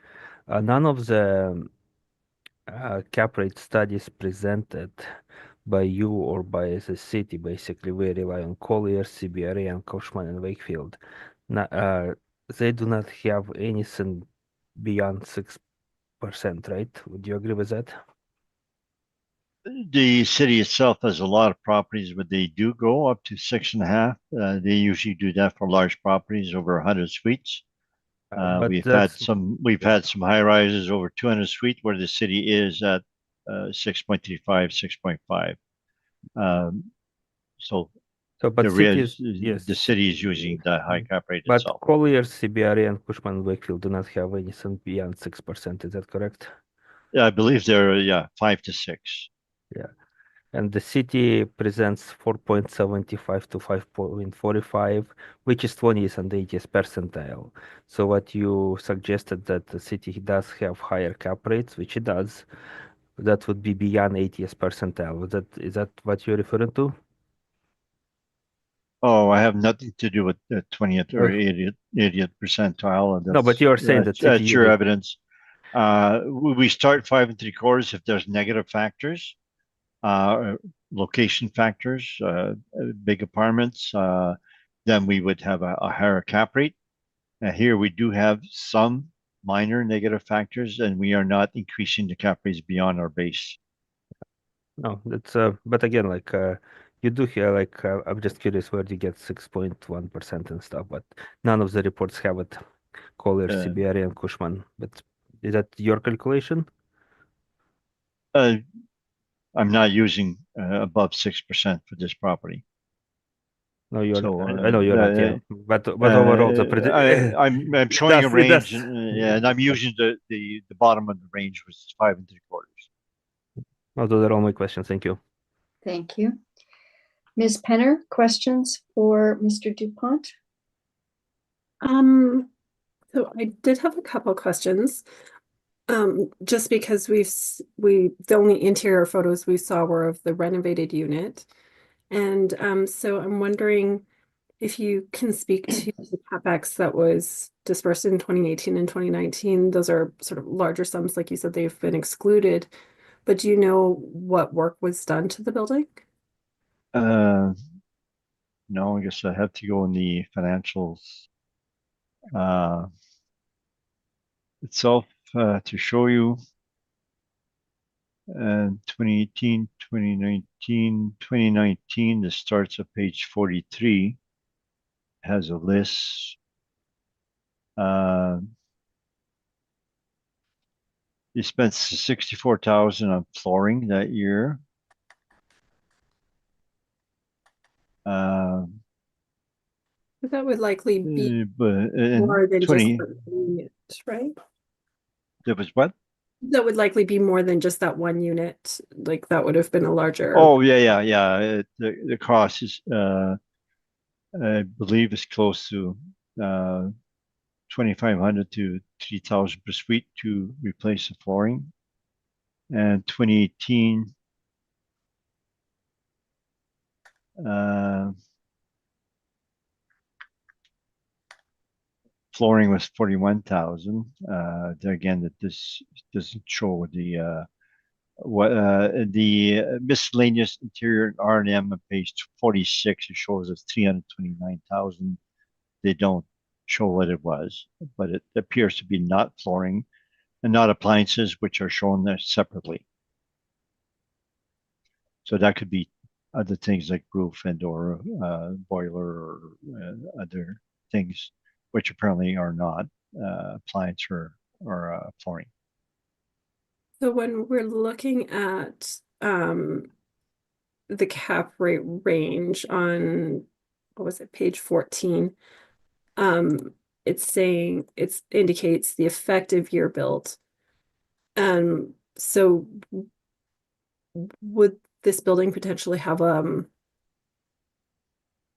none of the cap rate studies presented by you or by the city, basically, we rely on Collier, CBRE, and Cushman and Wakefield. They do not have anything beyond 6%, right? Would you agree with that? The city itself has a lot of properties, but they do go up to 6.5. They usually do that for large properties over 100 suites. But we've had some high rises over 200 suites where the city is at 6.35, 6.5. So So, but The cities, res- yes, the city is using the high cap rate but itself. Collier, CBRE, and Cushman Wakefield do not have anything beyond 6%. Is that correct? I believe they're 5 to 6. And the city presents 4.75 to 5.45, which is 20th and 80th percentile. So what you suggested that the city does have higher cap rates, which it does, that would be beyond 80th percentile. Is that what you're referring to? Oh, I have nothing to do with the 20th or Okay. 80th percentile. No, but you are saying that city That's your like, evidence. We start 5 3/4 if there's negative factors, location factors, big apartments, then we would have a higher cap rate. Here we do have some minor negative factors, and we are not increasing the cap rates beyond our base. no, that's but again, like you do hear like I'm just curious where you get 6.1% and stuff, but none of the reports have it. Collier, CBRE, and Cushman. But is that your calculation? I'm not using above 6% for this property. No, you're. So I know you're not. Yeah, but overall, I'm showing a it range, does. and I'm using the bottom of the range, which is 5 3/4. No, those are all my questions. Thank you. Thank you. Ms. Penner, questions for Mr. Dupont? So I did have a couple questions. Just because the only interior photos we saw were of the renovated unit. And so I'm wondering if you can speak to the CapEx that was dispersed in 2018 and 2019. Those are sort of larger sums, like you said, they've been excluded. But do you know what work was done to the building? No, I guess I have to go in the financials itself to show you. And 2018, 2019, this starts at page 43, has a list. You spent 64,000 on flooring that year. That would likely be But more than 20, just the unit, right? it was what? That would likely be more than just that one unit. Like that would have been a larger. Oh, yeah. The cost is, I believe it's close to 2,500 to 3,000 per suite to replace the flooring. And 2018, flooring was 41,000. Again, that this doesn't show the miscellaneous interior R&M on page 46. It shows us 329,000. They don't show what it was, but it appears to be not flooring and not appliances, which are shown there separately. So that could be other things like roof and or boiler or other things, which apparently are not appliance or flooring. So when we're looking at the cap rate range on, what was it, page 14, it's saying it indicates the effective year built. So would this building potentially have a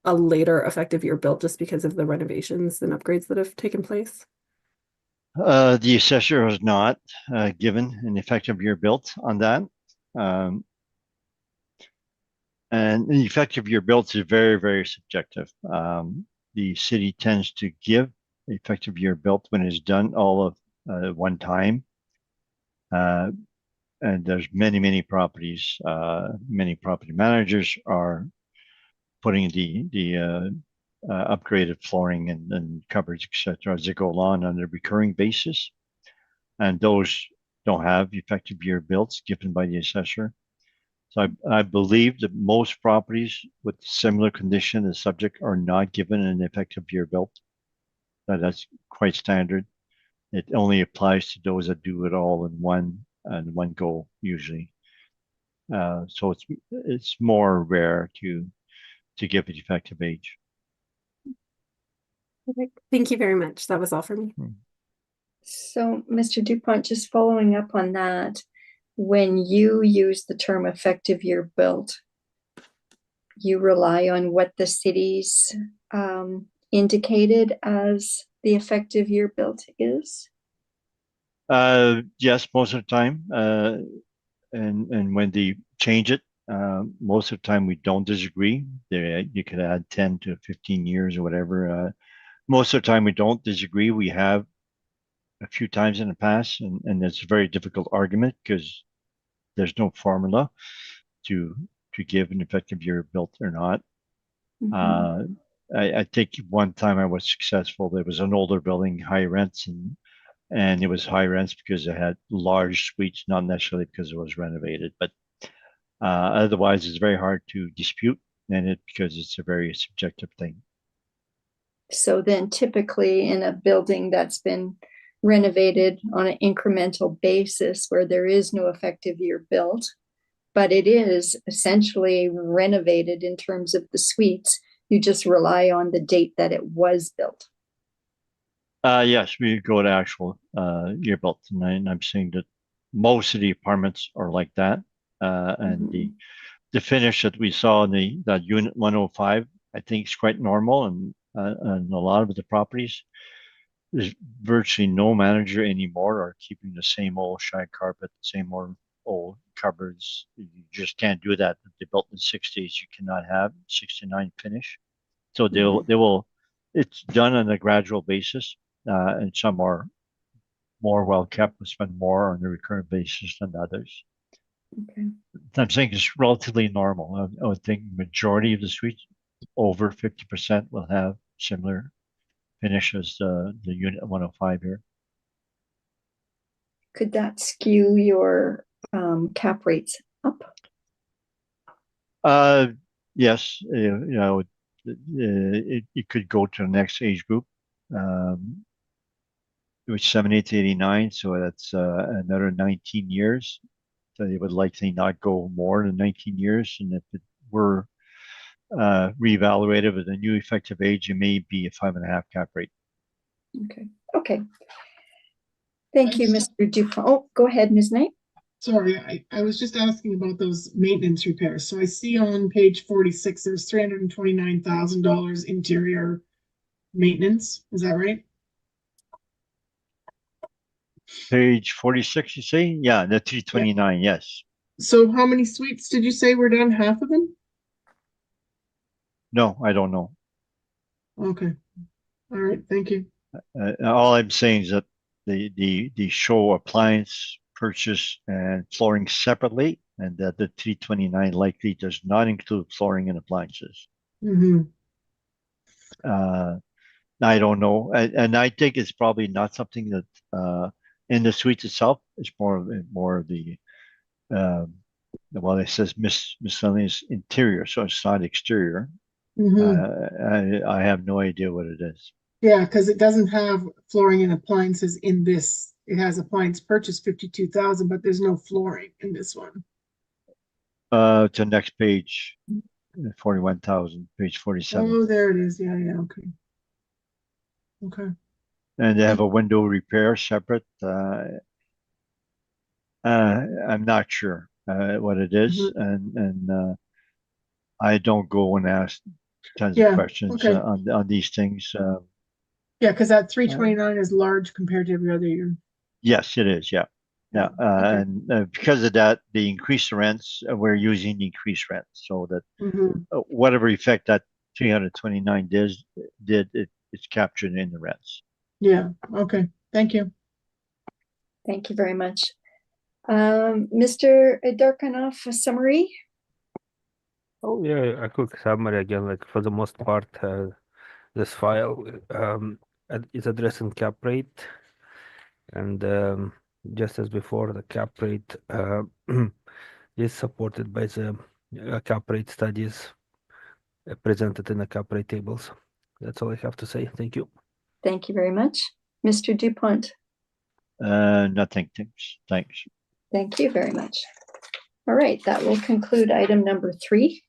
later effective year built just because of the renovations and upgrades that have taken place? The assessor has not given an effective year built on that. And the effective year built is very, very subjective. The city tends to give effective year built when it's done all of one time. And there's many properties, many property managers are putting the upgraded flooring and cupboards, etc., as they go along on a recurring basis. And those don't have effective year builds given by the assessor. So I believe that most properties with similar condition as subject are not given an effective year built. That's quite standard. It only applies to those that do it all in one go usually. So it's more rare to to give it effective age. Perfect. Thank you very much. That was all for me. So, Mr. Dupont, just following up on that, when you use the term effective year built, you rely on what the city's indicated as the effective year built is? Yes, most of the time. And when they change it, most of the time we don't disagree. You could add 10 to 15 years or whatever. Most of the time we don't disagree. We have a few times in the past, and it's a very difficult argument because there's no formula to give an effective year built or not. Mhm. I think one time I was successful. There was an older building, high rents, and it was high rents because it had large suites, not necessarily because it was renovated. But otherwise, it's very hard to dispute, because it's a very subjective thing. So then typically in a building that's been renovated on an incremental basis where there is no effective year built, but it is essentially renovated in terms of the suites, you just rely on the date that it was built. Yes, we go to actual year built, and I'm saying that most of the apartments are like that. And the finish that we saw in that unit 105, I think is quite normal, and a lot of the properties, there's virtually no manager anymore are keeping the same old shag carpet, same old cupboards. You just can't do that. If they built in the 60s, you cannot have 69 finish. So they will. It's done on a gradual basis, and some are more well kept. We spend more on a recurrent basis than others. Okay. I'm saying it's relatively normal. I would think majority of the suites, over 50%, will have similar finish as the unit 105 here. Could that skew your cap rates up? Yes, it could go to the next age group, which 78 to 89, so that's another 19 years. So they would likely not go more than 19 years, and if it were reevaluated with a new effective age, it may be a 5.5 cap rate. Okay. Thank you, Mr. Dupont. Oh, go ahead, Ms. Knight. Sorry, I was just asking about those maintenance repairs. So I see on page 46, there's $329,000 interior maintenance. Is that right? Page 46, you say? Yeah, the 329, yes. So how many suites did you say were done? Half of them? No, I don't know. Okay. All right, thank you. All I'm saying is that the show appliance purchase and flooring separately, and that the 329 likely does not include flooring and appliances. I don't know, and I think it's probably not something that in the suite itself. It's more of the well, it says miscellaneous interior, so it's not exterior. I have no idea what it is. Yeah, because it doesn't have flooring and appliances in this. It has appliance purchase 52,000, but there's no flooring in this one. To the next page, 41,000, page 47. Oh, there it is. Yeah, okay. And they have a window repair separate. I'm not sure what it is, and I don't go and ask tons of questions on these things. Yeah, because that 329 is large compared to every other year. Yes, it is. Yeah. And because of that, the increased rents, we're using increased rents, so that whatever effect that 329 did, it's captured in the rents. Yeah. Okay. Thank you. Thank you very much. Mr. Darkanoff, a summary? Oh yeah, a quick summary again. Like for the most part, this file is addressing cap rate, and just as before, the cap rate is supported by the cap rate studies presented in the cap rate tables. That's all I have to say. Thank you. Thank you very much. Mr. Dupont. Nothing. Thanks. Thank you very much. All right, that will conclude item number 3.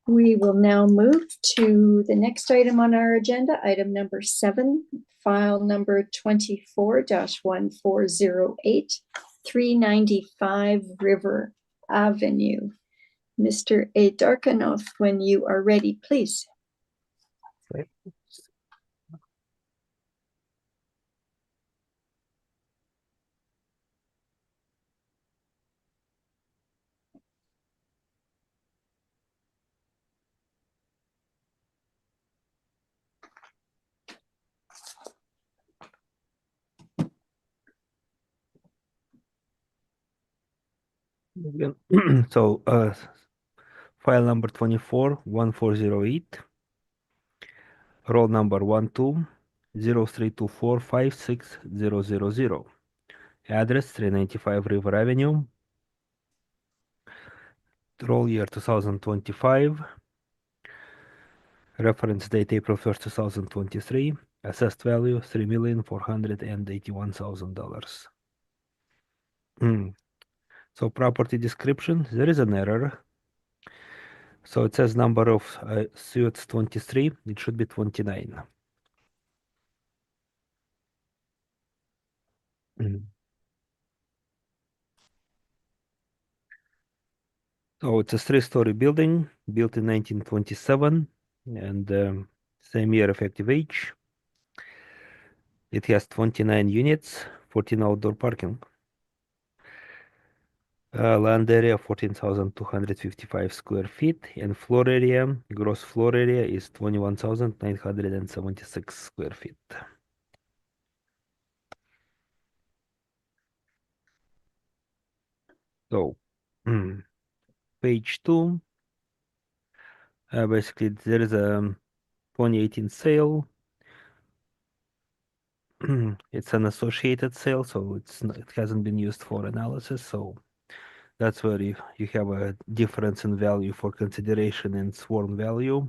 We will now move to the next item on our agenda, item number 7, file number 24-1408, 395 River Avenue. Mr. A. Darkanoff, when you are ready, please. Right. Again, so file number 24-1408, roll number 12-0324-56000, address 395 River Avenue, roll year 2025, reference date April 1st, 2023, assessed value $3,481,000. So property description, there is an error. So it says number of suites 23, it should be 29. So it's a 3-story building built in 1927 and same year effective age. It has 29 units, 14 outdoor parking. Land area 14,255 square feet, and floor area, gross floor area is 21,976 square feet. So, page 2, basically there is a 2018 sale. It's an associated sale, so it hasn't been used for analysis. So that's where you have a difference in value for consideration and sworn value.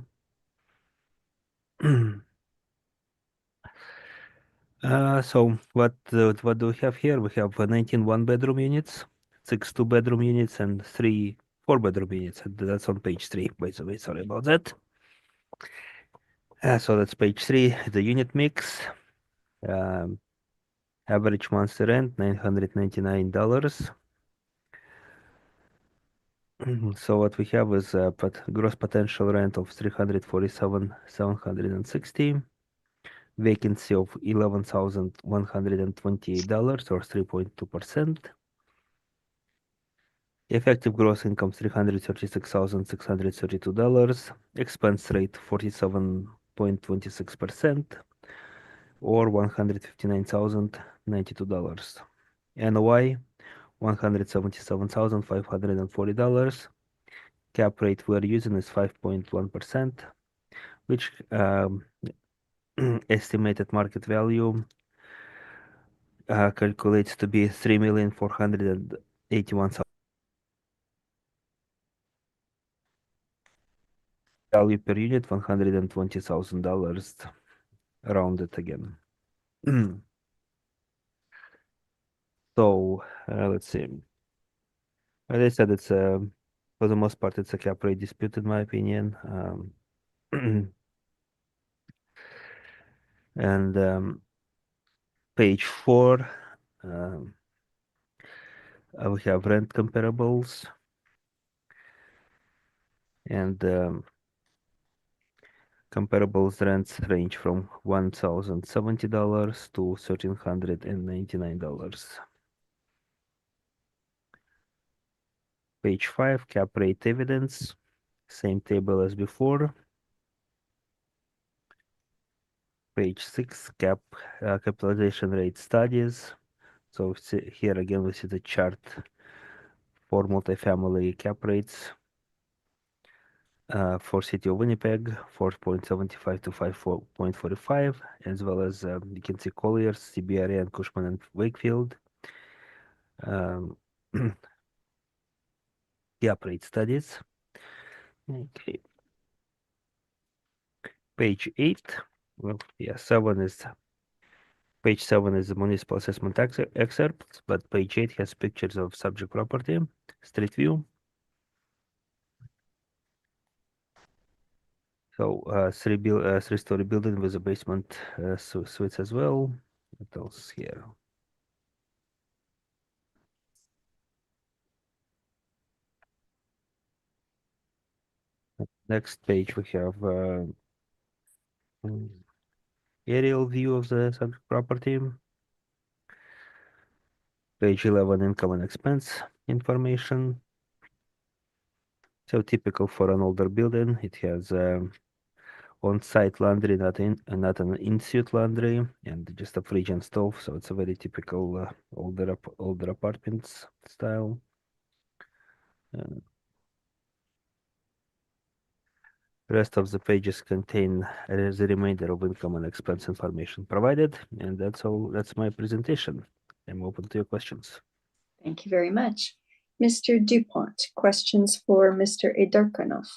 So what do we have here? We have 19 one-bedroom units, 6 two-bedroom units, and 3 four-bedroom units. And that's on page 3, by the way. Sorry about that. So that's page 3, the unit mix. Average monthly rent, $999. So what we have is gross potential rent of $347,760. Vacancy of $11,128 or 3.2%. Effective gross income $336,632. Expense rate 47.26% or $159,092. NOI $177,540. Cap rate we're using is 5.1%, which estimated market value calculates to be $3,481,000. Value per unit $120,000, rounded again. So let's see. As I said, it's for the most part it's a cap rate dispute in my opinion. And page 4, we have rent comparables, and comparables rents range from $1,070 to $1,399. Page 5, cap rate evidence, same table as before. Page 6, capitalization rate studies. So here again we see the chart for multifamily cap rates. For City of Winnipeg, 4.75 to 5.45, as well as you can see Colliers, CBRE, and Cushman and Wakefield. Cap rate studies. Okay. Page 8. Well, yeah, page 7 is the municipal assessment excerpt, but page 8 has pictures of subject property, street view. So three-story building with a basement suites as well. What else here? Next page we have aerial view of the subject property. Page 11, income and expense information. So typical for an older building, it has on-site laundry, not an in-suite laundry, and just a fridge and stove. So it's a very typical older apartments style. Rest of the pages contain the remainder of income and expense information provided, and that's all. That's my presentation. I'm open to your questions. Thank you very much. Mr. Dupont, questions for Mr. Edarkanov?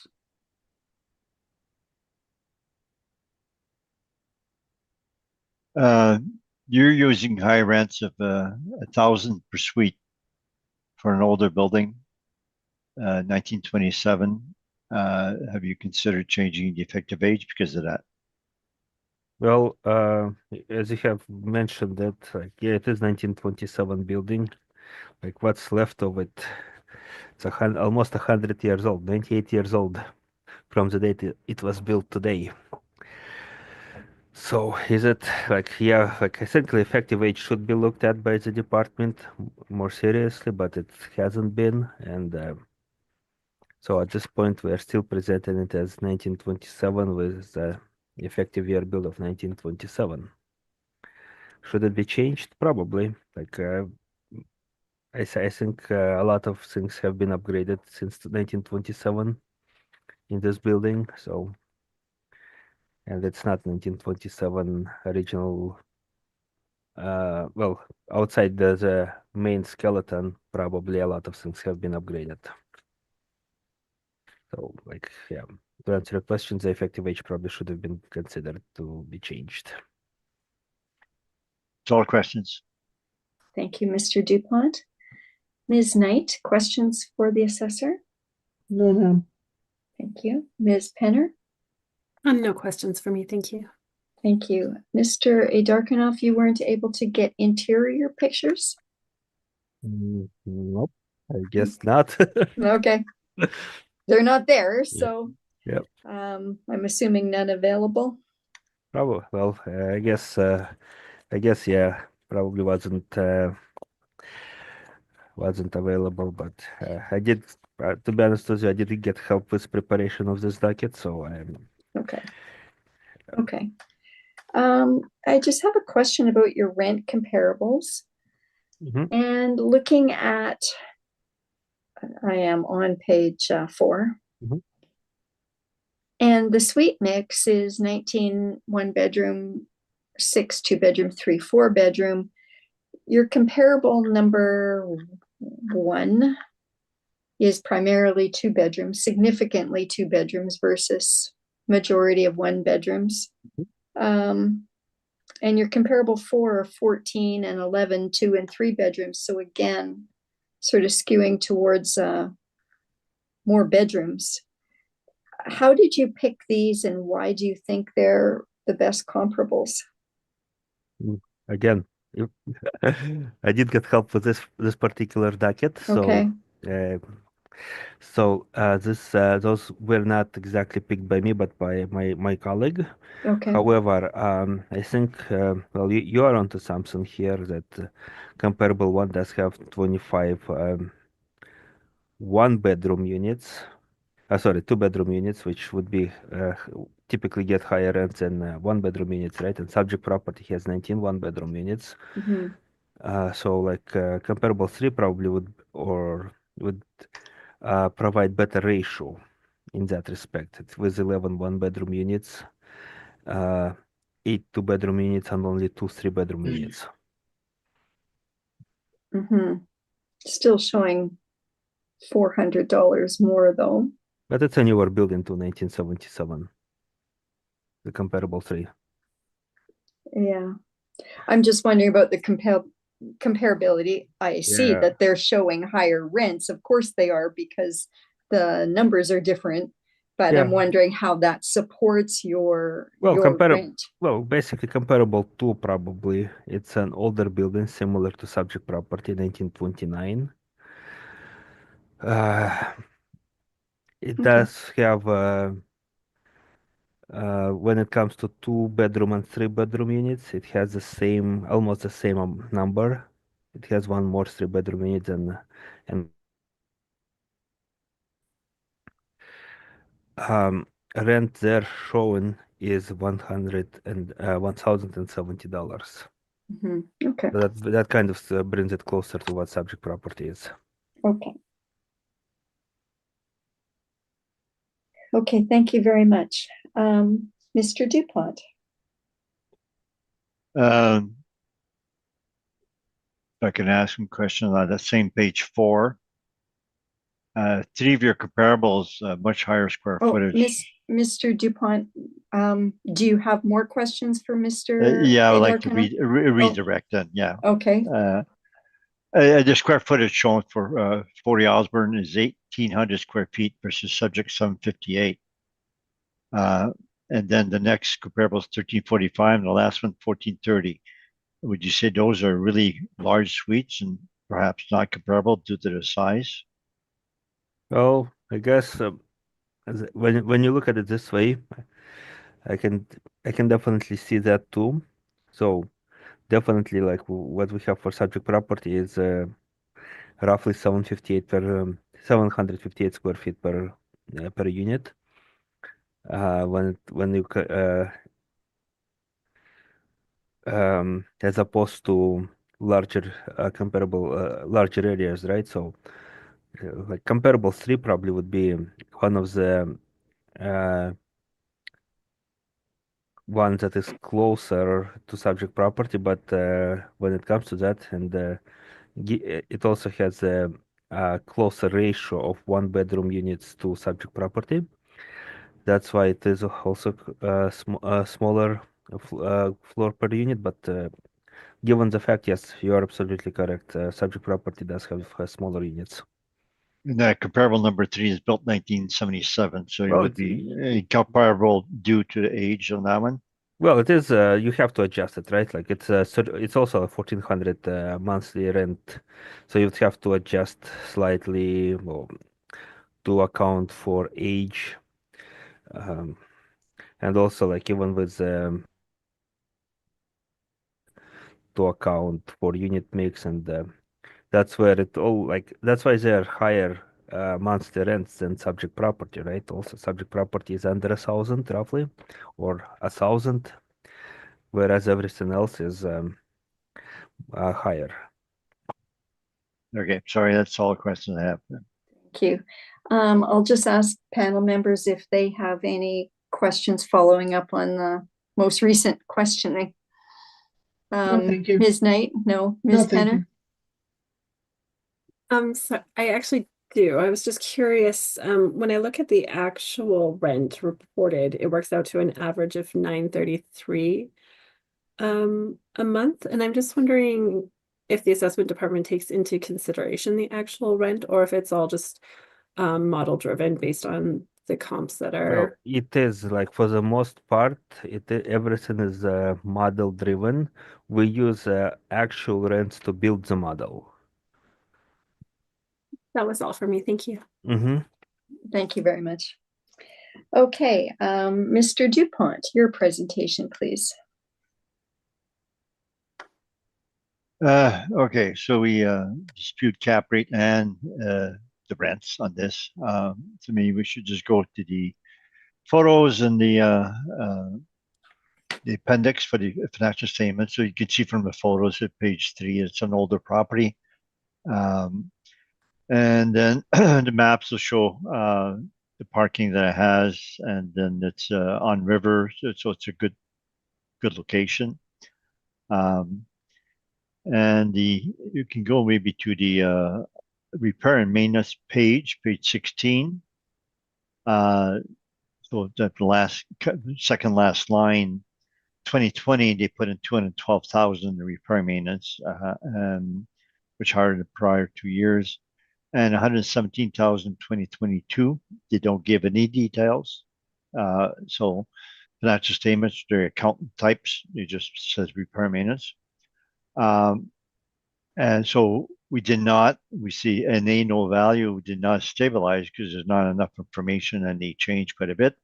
You're using high rents of 1,000 per suite for an older building, 1927. Have you considered changing the effective age because of that? Well, as you have mentioned that, like, yeah, it is 1927 building. Like, what's left of it? It's almost 100 years old, 98 years old from the date it was built today. So is it like, yeah, like I think the effective age should be looked at by the department more seriously, but it hasn't been. And so at this point, we are still presenting it as 1927 with the effective year build of 1927. Should it be changed? Probably. Like I think a lot of things have been upgraded since 1927 in this building. So, and it's not 1927 original. Well, outside the main skeleton, probably a lot of things have been upgraded. So, like, yeah, to answer your questions, the effective age probably should have been considered to be changed. It's all questions. Thank you, Mr. Dupont. Ms. Knight, questions for the assessor? No, ma'am. Thank you. Ms. Penner? No questions for me, thank you. Thank you. Mr. Edarkanov, you weren't able to get interior pictures? Nope, I guess not. Okay. They're not there, so Yep. I'm assuming none available. Probably. Well, I guess yeah, probably wasn't available, but I did. To be honest with you, I did get help with preparation of this docket, so I'm Okay. Okay. I just have a question about your rent comparables. And looking at, I am on page 4. And the suite mix is 19 1-bedroom, 6 2-bedroom, 3 4-bedroom. Your comparable number 1 is primarily 2 bedrooms, significantly 2 bedrooms versus majority of 1 bedrooms. And your comparable 4 are 14 and 11, 2 and 3 bedrooms. So again, sort of skewing towards more bedrooms. How did you pick these and why do you think they're the best comparables? Again, I did get help with this particular docket. So Okay. Those were not exactly picked by me, but by my colleague. Okay. However, I think well, you are onto something here that comparable one does have 25 1-bedroom units. Sorry, 2-bedroom units, which would be typically get higher rents than 1-bedroom units, right? And subject property has 19 1-bedroom units. So like comparable 3 probably would provide better ratio in that respect. It's with 11 1-bedroom units, 8 2-bedroom units, and only 2 3-bedroom units. Still showing $400 more though. But it's a newer building to 1977. The comparable 3. Yeah. I'm just wondering about the comparability. I see that they're showing higher rents. Of course they are, because the numbers are different. but I'm Yeah. wondering how that supports your Well, rent. well, basically comparable to probably. It's an older building similar to subject property 1929. It Okay. does have when it comes to 2-bedroom and 3-bedroom units, it has the same, almost the same number. It has one more 3-bedroom unit and rent there showing is $1,070. Okay. That kind of brings it closer to what subject property is. Okay. Okay, thank you very much. Mr. Dupont. If I can ask some questions on that same page 4. 3 of your comparables, much higher square Oh, footage. Mr. Dupont, do you have more questions for Mr. Yeah, I would like to Aguilar-Canor? redirect then, yeah. Okay, The square footage shown for 40 Osborne is 1,800 square feet versus subject 758. And then the next comparable is 1345 and the last one 1430. Would you say those are really large suites and perhaps not comparable due to the size? Well, I guess when you look at it this way, I can definitely see that too. So definitely like what we have for subject property is roughly 758 square feet per unit. When you as opposed to larger comparable larger areas, right? So like comparable 3 probably would be one of the uh, one that is closer to subject property, but when it comes to that, and it also has a closer ratio of 1-bedroom units to subject property. That's why it is also smaller floor per unit. But given the fact, yes, you are absolutely correct. Subject property does have smaller units. And that comparable number 3 is built 1977, so it Well, would be comparable due to the age on that one. Well, it is. You have to adjust it, right? Like it's also a 1,400 monthly rent, so you'd have to adjust slightly to account for age, um, and also like even with to account for unit mix, and that's where it all like that's why they're higher monthly rents than subject property, right? Also, subject property is under 1,000 roughly, or 1,000, whereas everything else is higher. Okay, sorry, that's all the questions I have. thank you. I'll just ask panel members if they have any questions following up on the most recent questioning. No, thank you. Ms. Knight? No. No, Ms. thank Penner? you. So I actually do. I was just curious, when I look at the actual rent reported, it works out to an average of 933 a month. And I'm just wondering if the assessment department takes into consideration the actual rent or if it's all just model driven based on the comps that Well, are. it is like for the most part, everything is model driven. We use actual rents to build the model. That was all for me. Thank you. Mm-hmm. Thank you very much. Okay, Mr. Dupont, your presentation, please. Okay, so we dispute cap rate and the rents on this. To me, we should just go to the photos and the appendix for the financial statement. So you can see from the photos at page 3, it's an older property. And then the maps will show the parking that it has, and then it's on river, so it's a good location. And you can go maybe to the repair and maintenance page 16. So that second last line, 2020, they put in 212,000 in repair maintenance, which higher than the prior 2 years. and 117,000 2022. They don't give any details. So financial statements, they're accountant types. It just says repair maintenance. And so we see NA no value, we did not stabilize because there's not enough information and they changed quite a bit.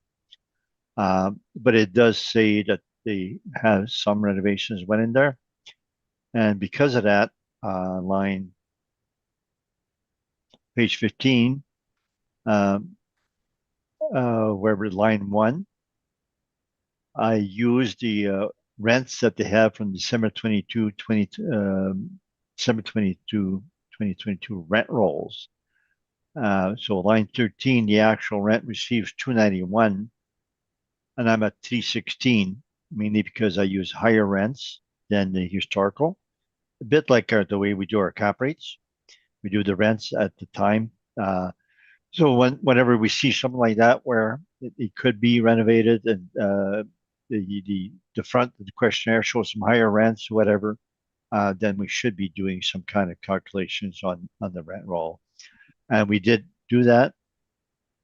But it does say that they have some renovations went in there. And because of that, page 15, where we're line 1, I used the rents that they have from December 22, 2022 rent rolls. So line 13, the actual rent receives 291, and I'm at 316, mainly because I use higher rents than the historical. A bit like the way we do our cap rates. We do the rents at the time. So whenever we see something like that where it could be renovated and the front of the questionnaire shows some higher rents, whatever, then we should be doing some kind of calculations on the rent roll. And we did do that.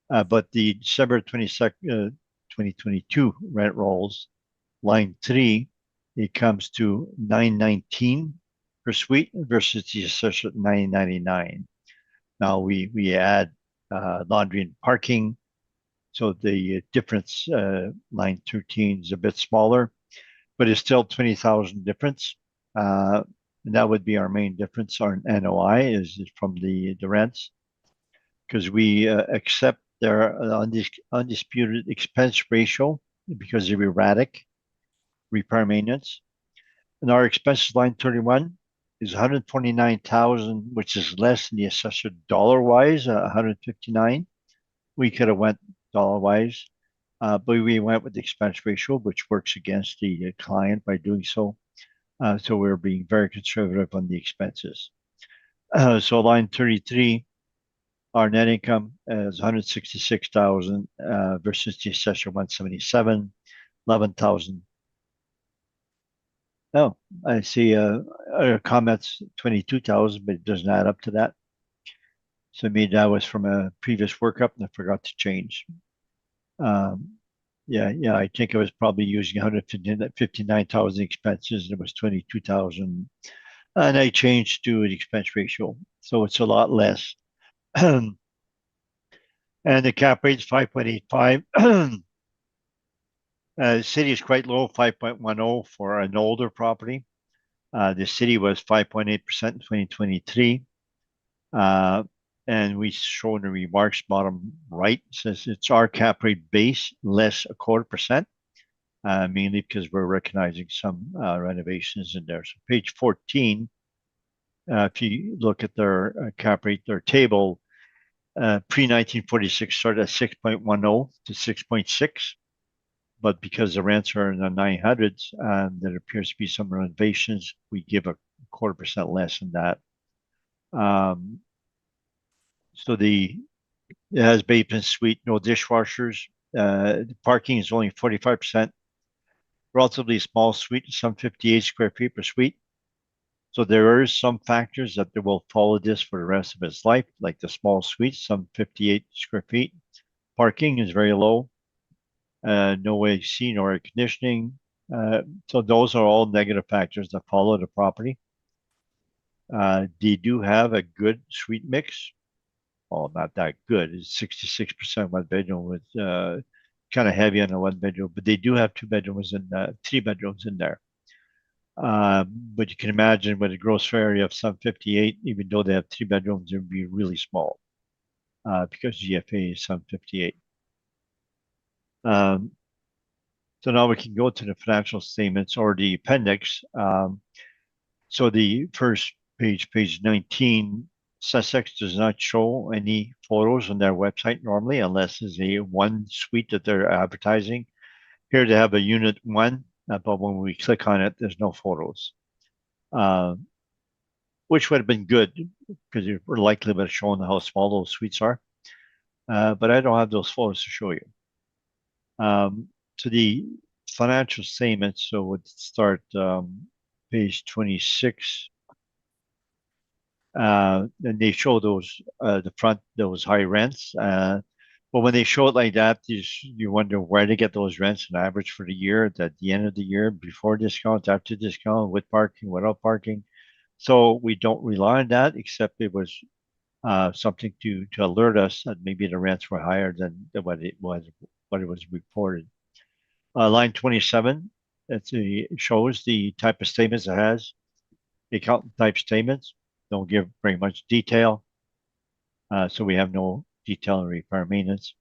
But the December 22nd, 2022 rent rolls, line 3, it comes to 919 per suite versus the assessed at 999. Now we add laundry and parking, so the difference, line 13 is a bit smaller, but it's still 20,000 difference. And that would be our main difference. Our NOI is from the rents, because we accept their undisputed expense ratio because they're erratic, repair maintenance. And our expenses line 31 is 129,000, which is less than the assessor dollar-wise, 159. We could have went dollar-wise, but we went with the expense ratio, which works against the client by doing so. So we're being very conservative on the expenses. So line 33, our net income is 166,000 versus the assessor 177, 11,000. Oh, I see comments 22,000, but it doesn't add up to that. So maybe that was from a previous workup and I forgot to change. Yeah, I think I was probably using 159,000 expenses and it was 22,000. And I changed to the expense ratio. So it's a lot less. And the cap rate is 5.85. The city is quite low, 5.10 for an older property. The city was 5.8% in 2023. And we show in the remarks bottom right, says it's our cap rate base less 0.25%, mainly because we're recognizing some renovations in there. So page 14, if you look at their cap rate, their table, pre-1946 started at 6.10 to 6.6. But because the rents are in the 900s and there appears to be some renovations, we give a 0.25% less than that. So it has basement suite, no dishwashers. The parking is only 45%. Relatively small suite, some 58 square feet per suite. So there are some factors that will follow this for the rest of its life, like the small suites, some 58 square feet. Parking is very low. No AC, no air conditioning. So those are all negative factors that follow the property. They do have a good suite mix. Well, not that good. It's 66% one bedroom with kind of heavy on the one bedroom, but they do have 2 bedrooms and 3 bedrooms in there. But you can imagine with a gross area of some 58, even though they have 3 bedrooms, it would be really small because GFA is some 58. So now we can go to the financial statements or the appendix. So the first page, page 19, Sussex does not show any photos on their website normally, unless it's a one suite that they're advertising. Here they have a unit 1, but when we click on it, there's no photos, which would have been good because we're likely about showing how small those suites are. But I don't have those photos to show you. To the financial statements, so we'll start page 26. And they show those the front those high rents. But when they show it like that, you wonder where to get those rents on average for the year, at the end of the year, before discount, after discount, with parking, without parking. So we don't rely on that, except it was something to alert us that maybe the rents were higher than what it was reported. Line 27, it shows the type of statements it has. The accountant type statements don't give very much detail. So we have no detail in repair maintenance.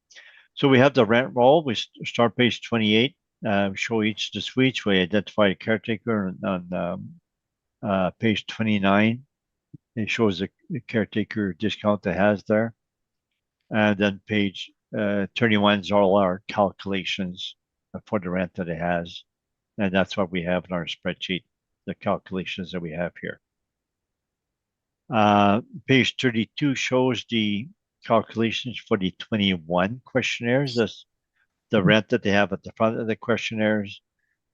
So we have the rent roll. We start page 28. Show each of the suites. We identify a caretaker on page 29. It shows the caretaker discount that has there. And then page 31 is all our calculations for the rent that it has. And that's what we have in our spreadsheet, the calculations that we have here. Page 32 shows the calculations for the 21 questionnaires. That's the rent that they have at the front of the questionnaires.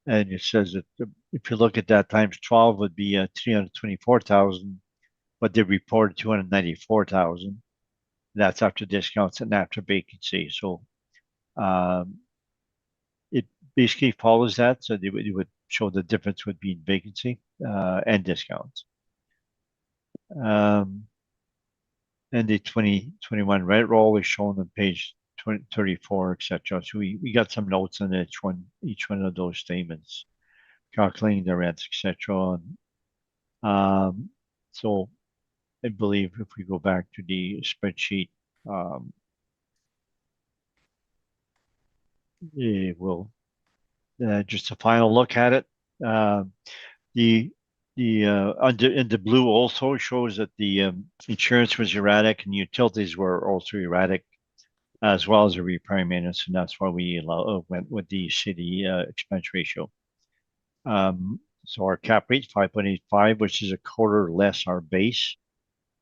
And it says that if you look at that times 12 would be 324,000, but they reported 294,000. That's after discounts and after vacancy. So it basically follows that. So it would show the difference would be in vacancy and discounts. And the 2021 rent roll is shown on page 34, etc. So we got some notes on each one of those statements, calculating the rents, etc. So I believe if we go back to the spreadsheet, it will just a final look at it. In the blue also shows that the insurance was erratic and utilities were also erratic, as well as the repair maintenance, and that's why we went with the city expense ratio. So our cap rate 5.85, which is a quarter less our base,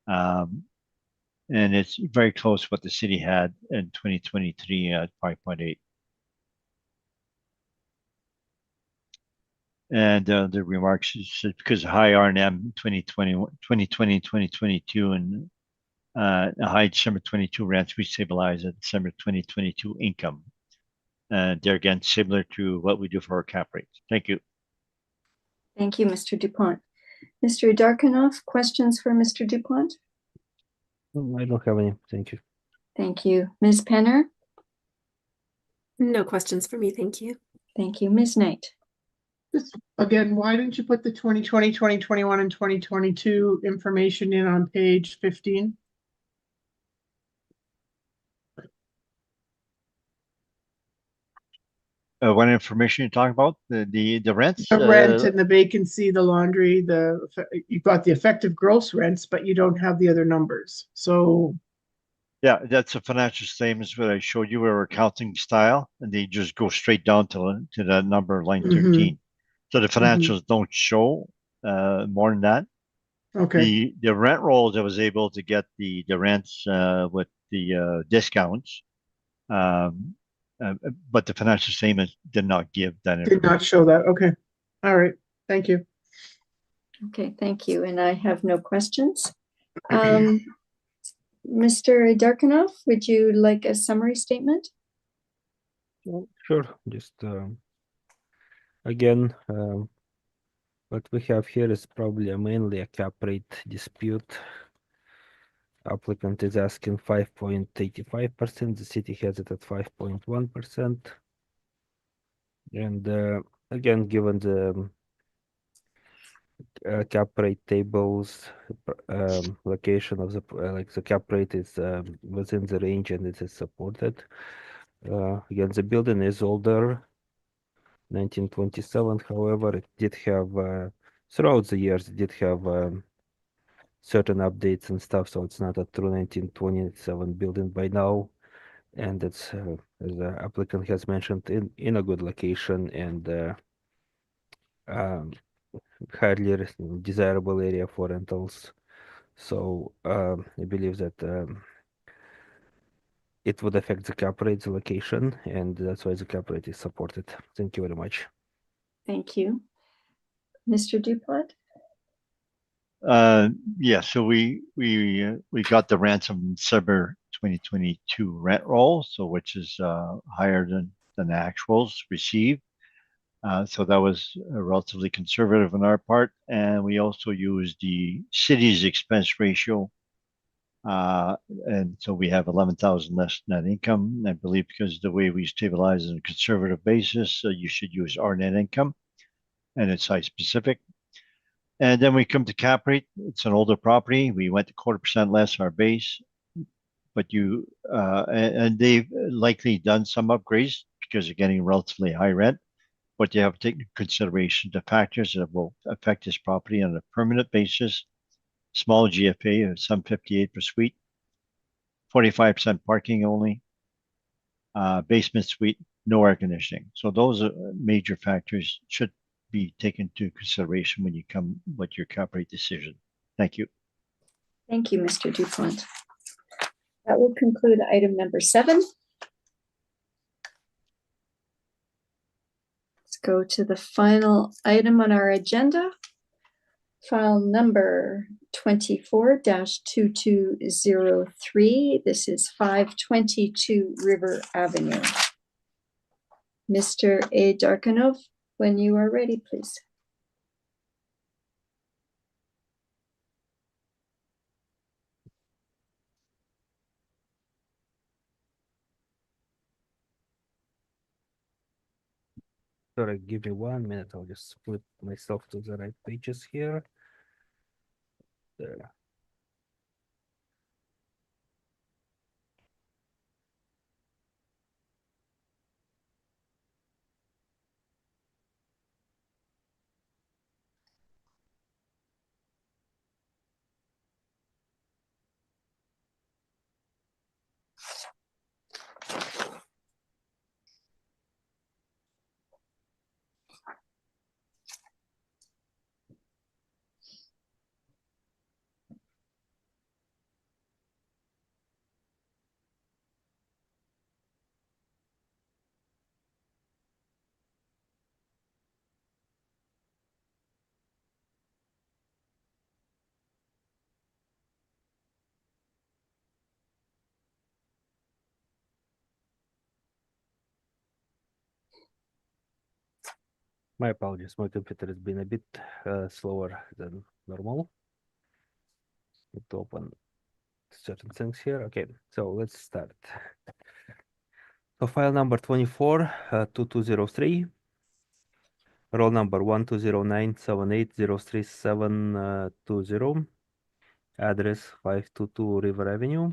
and it's very close to what the city had in 2023 at 5.8. And the remarks is because high R&M 2020, 2022, and high December 22 rents, we stabilize at December 2022 income. They're again similar to what we do for our cap rates. Thank you. Thank you, Mr. Dupont. Mr. Darkanoff, questions for Mr. Dupont? I don't have any. Thank you. Thank you. Ms. Penner? No questions for me, thank you. Thank you. Ms. Knight? Just again, why didn't you put the 2020, 2021, and 2022 information in on page 15? What information you talking about? The rents? The rent and the vacancy, the laundry, you've got the effective gross rents, but you don't have the other numbers. So yeah, that's the financial statements that I showed you were accounting style, and they just go straight down to that number, line 13. So the financials don't show more than that. okay. The rent rolls, I was able to get the rents with the discounts, but the financial statements did not give that information. Did not show that. Okay. All right. Thank you. Okay, thank you. And I have no questions. Mr. Darkanoff, would you like a summary statement? Sure. Just again, what we have here is probably mainly a cap rate dispute. Applicant is asking 5.85%. The city has it at 5.1%. And again, given the cap rate tables, location of the the cap rate is within the range and it is supported. Again, the building is older, 1927. However, it did have throughout the years it did have certain updates and stuff, so it's not a true 1927 building by now. And it's as the applicant has mentioned in a good location and highly desirable area for rentals. So I believe that it would affect the cap rate, the location, and that's why the cap rate is supported. Thank you very much. Thank you. Mr. Dupont? Yeah, so we got the ransom December 2022 rent roll, so which is higher than the actuals received. So that was relatively conservative on our part, and we also used the city's expense ratio. And so we have 11,000 less net income. I believe because the way we stabilize on a conservative basis, you should use our net income, and it's site specific. And then we come to cap rate. It's an older property. We went to 0.25% less our base, but and they've likely done some upgrades because they're getting relatively high rent. But you have to take into consideration the factors that will affect this property on a permanent basis. Small GFA of some 58 per suite, 45% parking only, basement suite, no air conditioning. So those are major factors should be taken into consideration when you come with your cap rate decision. Thank you. Thank you, Mr. Dupont. That will conclude item number 7. Let's go to the final item on our agenda. File number 24-2203. This is 522 River Avenue. Mr. A. Darkanov, when you are ready, please. Sorry, give me 1 minute. I'll just flip myself to the right pages here. There. My apologies, my computer has been a bit slower than normal. To open certain things here. Okay, so let's start. So file number 24-2203. Roll number 12097803720. Address 522 River Avenue.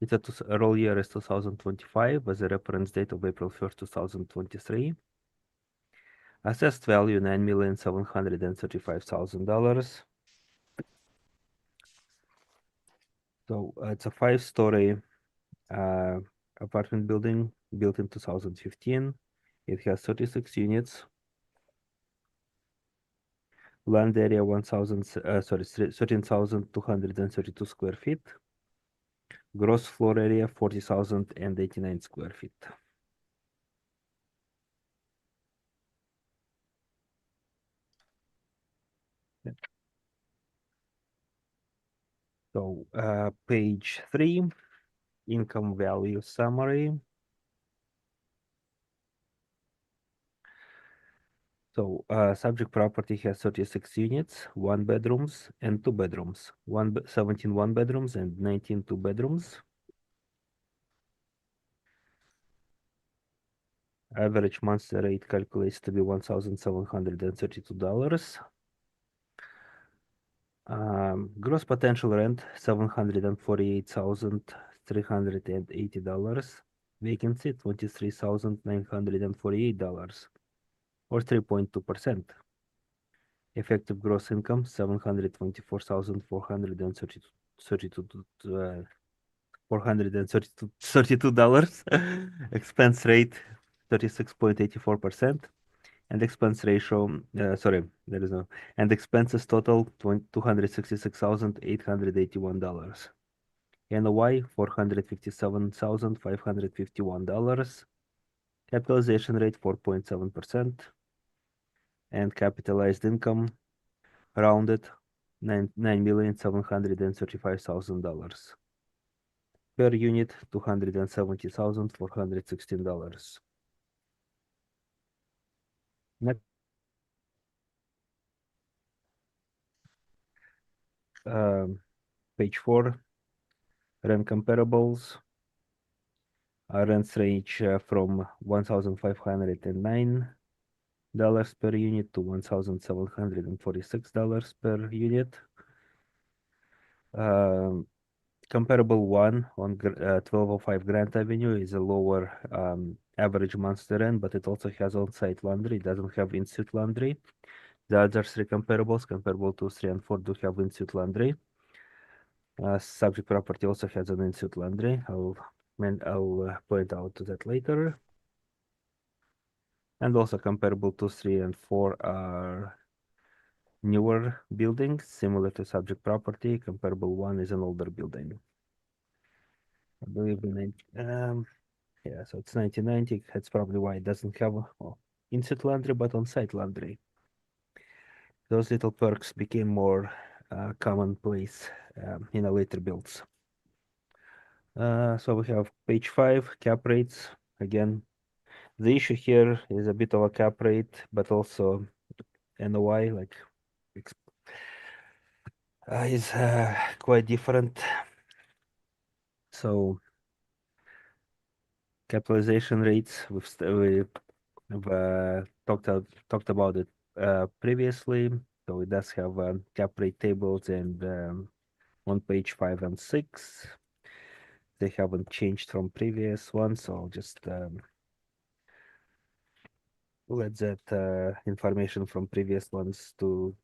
It's a roll year is 2025 with a reference date of April 1st, 2023. Assessed value $9,735,000. So it's a 5-story apartment building built in 2015. It has 36 units. Land area 13,232 square feet. Gross floor area 40,089 square feet. So page 3, income value summary. So subject property has 36 units, 1 bedrooms and 2 bedrooms, 17 1 bedrooms and 19 2 bedrooms. Average monthly rate calculates to be $1,732. Gross potential rent $748,380. Vacancy $23,948 or 3.2%. Effective gross income $724,432. Expense rate 36.84%. And expense ratio, sorry, there is no, and expenses total $266,881. NOI $457,551. Capitalization rate 4.7%. And capitalized income rounded $9,735,000. Per unit, $270,416. Next, page 4, rent comparables. Our rents range from $1,509 per unit to $1,746 per unit. Comparable one on 1205 Grant Avenue is a lower average monthly rent, but it also has on-site laundry. It doesn't have in-suite laundry. The other three comparables, comparable 2, 3, and 4, do have in-suite laundry. Subject property also has an in-suite laundry. I'll point out to that later. And also comparable 2, 3, and 4 are newer buildings similar to subject property. Comparable 1 is an older building. I believe yeah, so it's 1990. That's probably why it doesn't have in-suite laundry, but on-site laundry. Those little perks became more commonplace in the later builds. So we have page 5, cap rates. Again, the issue here is a bit of a cap rate, but also NOI, like is quite different. So capitalization rates, we've talked about it previously. So it does have cap rate tables and on page 5 and 6. They haven't changed from previous ones, so I'll just let that information from previous ones to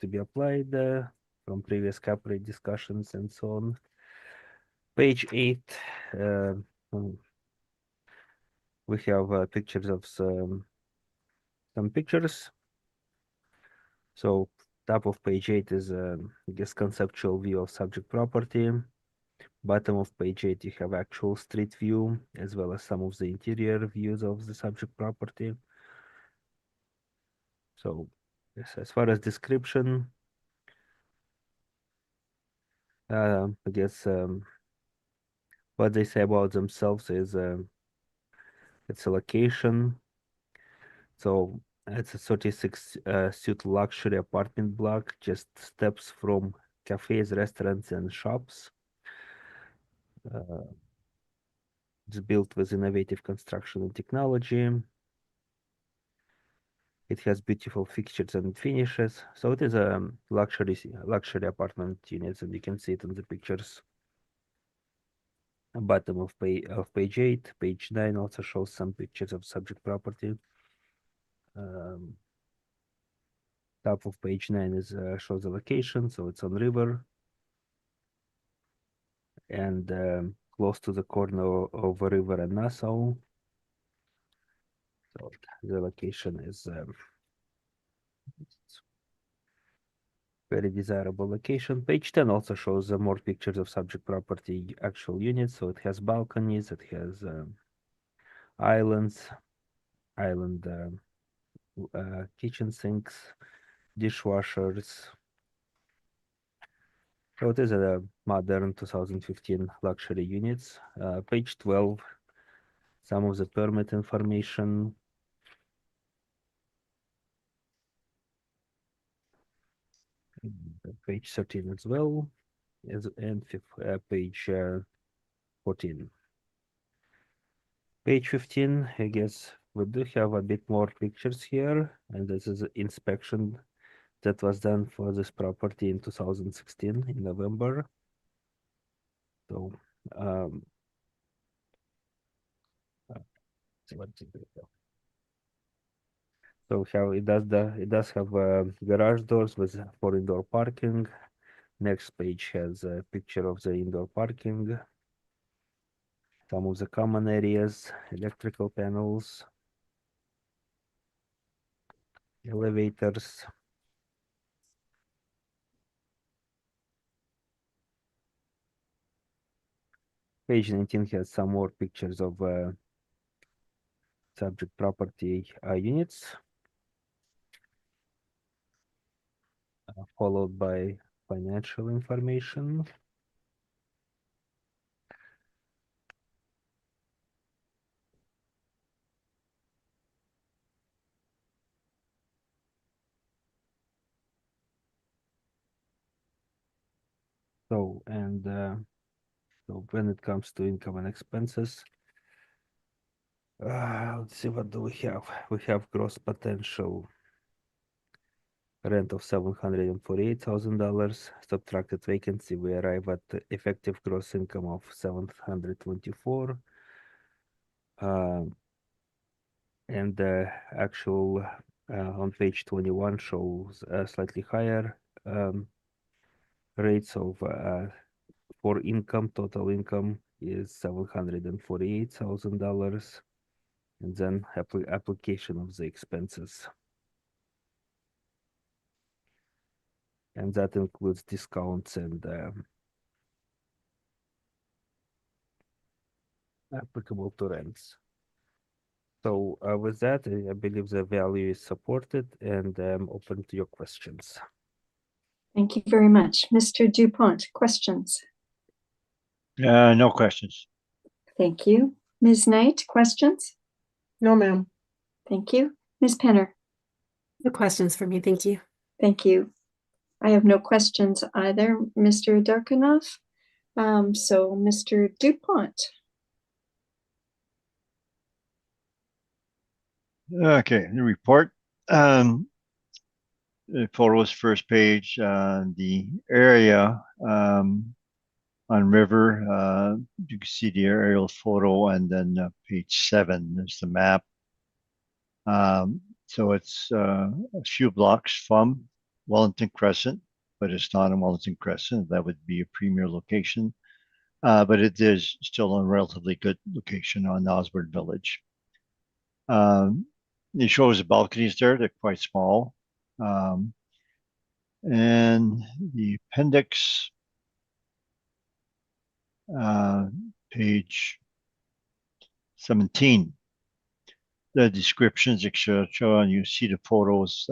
be applied from previous cap rate discussions and so on. Page 8, we have pictures of some pictures. So top of page 8 is I guess conceptual view of subject property. Bottom of page 8 you have actual street view as well as some of the interior views of the subject property. So yes, as far as description, I guess what they say about themselves is it's a location. So it's a 36 suite luxury apartment block, just steps from cafes, restaurants, and shops. It's built with innovative construction and technology. It has beautiful fixtures and finishes. So it is a luxury apartment units, and you can see it in the pictures. Bottom of page 8, page 9 also shows some pictures of subject property. Top of page 9 is shows the location, so it's on river and close to the corner of a river and Nassau. So the location is very desirable location. Page 10 also shows more pictures of subject property actual units. So it has balconies, it has island kitchen sinks, dishwashers. So it is a modern 2015 luxury units. Page 12, some of the permit information. Page 13 as well, and page 14. Page 15, I guess we do have a bit more pictures here, and this is inspection that was done for this property in 2016 in November. So so how it does have garage doors with for indoor parking. Next page has a picture of the indoor parking. Some of the common areas, electrical panels, elevators. Page 19 has some more pictures of subject property units, followed by financial information. So when it comes to income and expenses, let's see, what do we have? We have gross potential rent of $748,000. Subtracted vacancy, we arrive at the effective gross income of 724. And the actual on page 21 shows slightly higher rates of for income. Total income is $748,000, and then application of the expenses, and that includes discounts and applicable to rents. So with that, I believe the value is supported, and I'm open to your questions. Thank you very much. Mr. Dupont, questions? No questions. Thank you. Ms. Knight, questions? No, ma'am. Thank you. Ms. Penner? No questions for me, thank you. Thank you. I have no questions either, Mr. Darkanoff. So Mr. Dupont. Okay, the report. The photos, first page, the area on river, you can see the aerial photo, and then page 7 is the map. So it's a few blocks from Wellington Crescent, but it's not in Wellington Crescent. That would be a premier location. But it is still a relatively good location on Osborne Village. It shows the balconies there. They're quite small. And the appendix, page 17, the descriptions, etc., and you see the photos.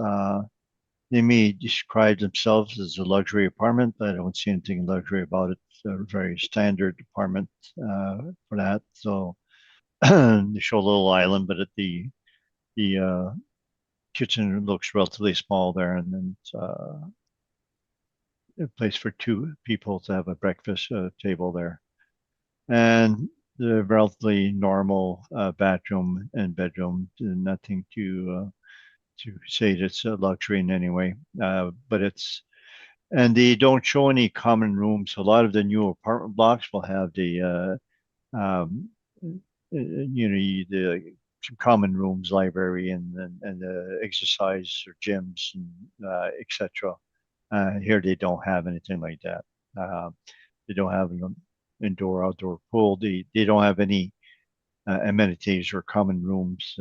They may describe themselves as a luxury apartment, but I don't see anything luxury about it. It's a very standard apartment for that. So they show a little island, but at the kitchen looks relatively small there, and then a place for 2 people to have a breakfast table there, and the relatively normal bathroom and bedroom. Nothing to say that's a luxury in any way, but it's, and they don't show any common rooms. A lot of the new apartment blocks will have the the common rooms, library, and the exercise or gyms, and etc. Here they don't have anything like that. They don't have an indoor outdoor pool. They don't have any amenities or common rooms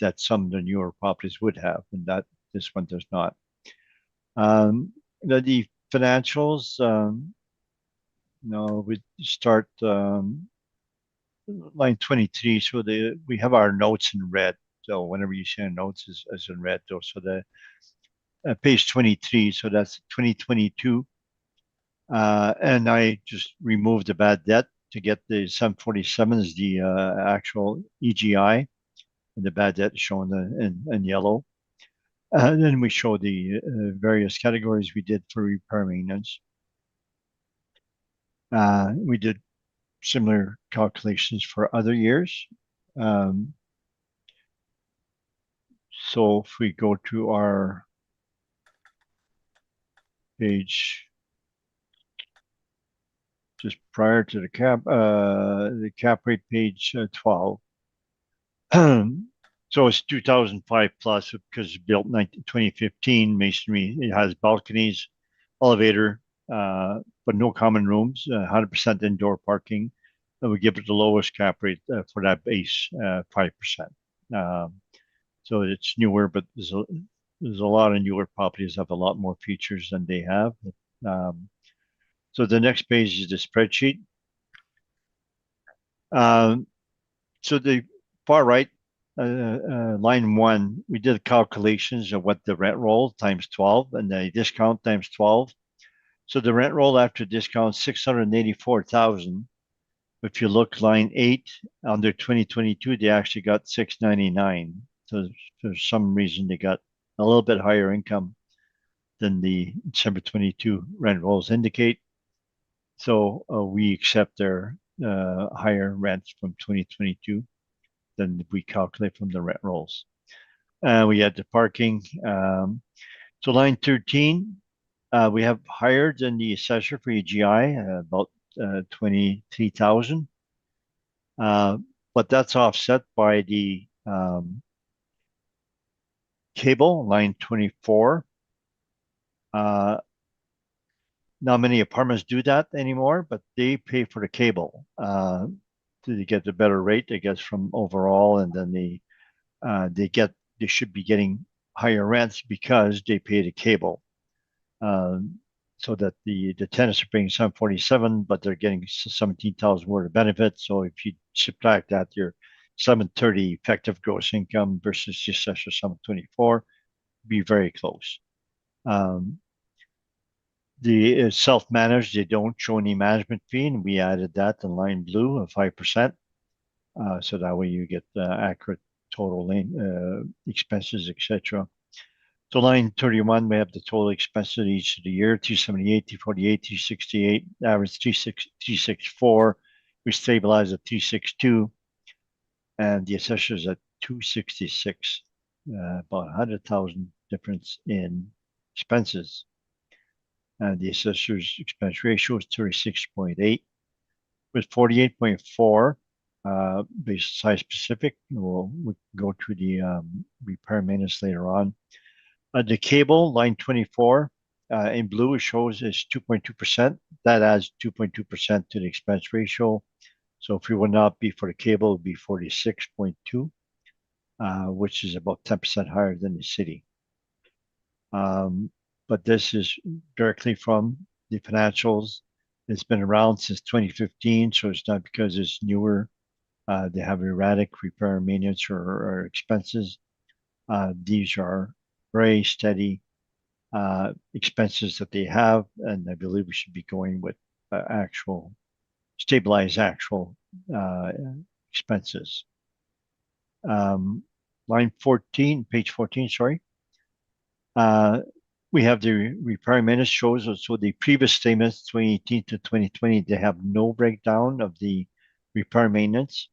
that some of the newer properties would have, and that this one does not. The financials, we start line 23. So we have our notes in red. So whenever you see notes is in red, though. So the page 23. So that's 2022. And I just removed the bad debt to get the 747 is the actual EGI, and the bad debt is shown in yellow. And then we show the various categories we did for repair maintenance. We did similar calculations for other years. So if we go to our page just prior to the cap rate, page 12. So it's 2005 plus because it's built 2015 masonry. It has balconies, elevator, but no common rooms, 100% indoor parking. And we give it the lowest cap rate for that base, 5%. So it's newer, but there's a lot of newer properties have a lot more features than they have. So the next page is the spreadsheet. So the far right, line 1, we did calculations of what the rent roll times 12 and the discount times 12. So the rent roll after discount, 684,000. If you look line 8 under 2022, they actually got 699. So for some reason they got a little bit higher income than the December 22 rent rolls indicate. So we accept their higher rents from 2022 than we calculate from the rent rolls. We had the parking. So line 13, we have higher than the assessor for EGI, about 23,000. But that's offset by the cable, line 24. Not many apartments do that anymore, but they pay for the cable to get the better rate, I guess, from overall, and then they should be getting higher rents because they pay the cable. So that the tenants are paying 747, but they're getting 17,000 worth of benefits. So if you subtract that, your 730 effective gross income versus the assessor 724, be very close. The self-managed, they don't show any management fee, and we added that in line blue of 5%. So that way you get accurate total expenses, etc. So line 31, we have the total expenses each of the year, 278, 248, 268, average 364. We stabilize at 362, and the assessors at 266, about 100,000 difference in expenses. And the assessor's expense ratio is 36.8 with 48.4 based size specific. We'll go to the repair maintenance later on. The cable, line 24, in blue, it shows is 2.2%. That adds 2.2% to the expense ratio. So if it would not be for the cable, it would be 46.2, which is about 10% higher than the city. But this is directly from the financials. It's been around since 2015, so it's not because it's newer. They have erratic repair and maintenance or expenses. These are very steady expenses that they have, and I believe we should be going with stabilized actual expenses. Line 14, page 14, sorry. We have the repair maintenance shows, so the previous statements, 2018 to 2020, they have no breakdown of the repair maintenance.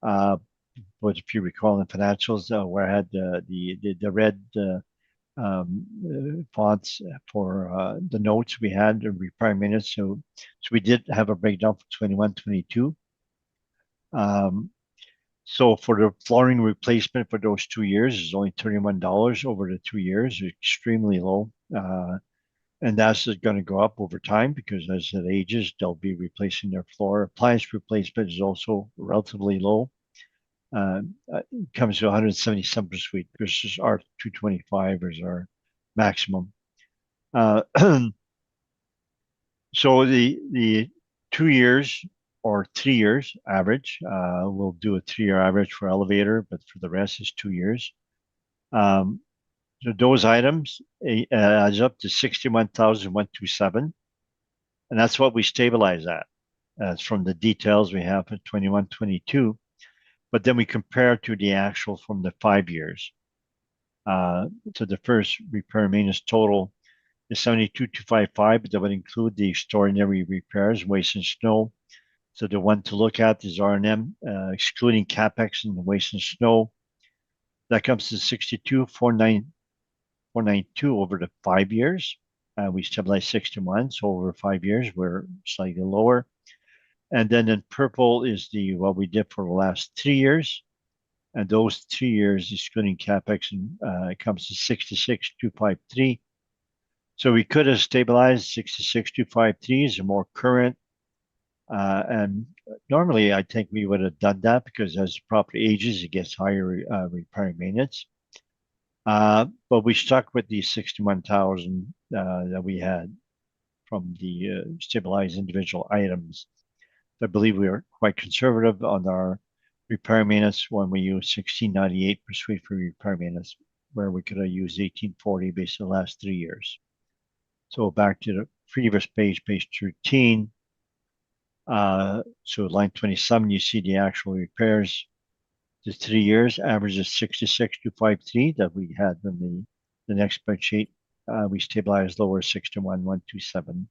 But if you recall in financials, where I had the red fonts for the notes we had, the repair maintenance. So we did have a breakdown for 21, 22. So for the flooring replacement for those 2 years is only $31 over the 2 years, extremely low. And that's going to go up over time because as it ages, they'll be replacing their floor. Appliance replacement is also relatively low. It comes to 177 per suite versus our 225 is our maximum. So the 2 years or 3 years average, we'll do a 3-year average for elevator, but for the rest is 2 years. So those items adds up to 61,127, and that's what we stabilize at. That's from the details we have for 21, 22. But then we compare to the actual from the 5 years. So the first repair maintenance total is 72,255, but that would include the extraordinary repairs, waste and snow. So the one to look at is R&M, excluding CapEx and waste and snow. That comes to 62,492 over the 5 years. We stabilize 61, so over 5 years, we're slightly lower. And then in purple is what we did for the last 3 years. And those 3 years, excluding CapEx, it comes to 66,253. So we could have stabilized 66,253 is a more current. And normally I think we would have done that because as the property ages, it gets higher repair and maintenance. But we stuck with the 61,000 that we had from the stabilized individual items. I believe we are quite conservative on our repair maintenance when we use 1698 per suite for repair maintenance, where we could have used 1840 based on the last 3 years. So back to the previous page, page 13. So line 27, you see the actual repairs. The 3 years average is 66,253 that we had in the next spreadsheet. We stabilized lower 61,127.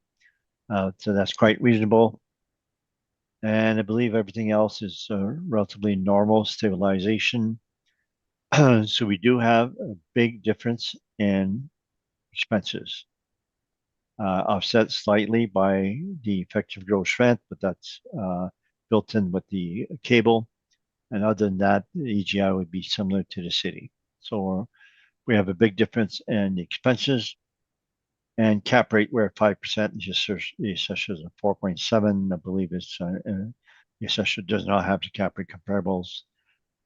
So that's quite reasonable. And I believe everything else is relatively normal stabilization. So we do have a big difference in expenses, offset slightly by the effective gross rent, but that's built in with the cable. And other than that, the EGI would be similar to the city. So we have a big difference in the expenses. And cap rate, we're at 5%. The assessor is at 4.7. I believe it's the assessor does not have the cap rate comparables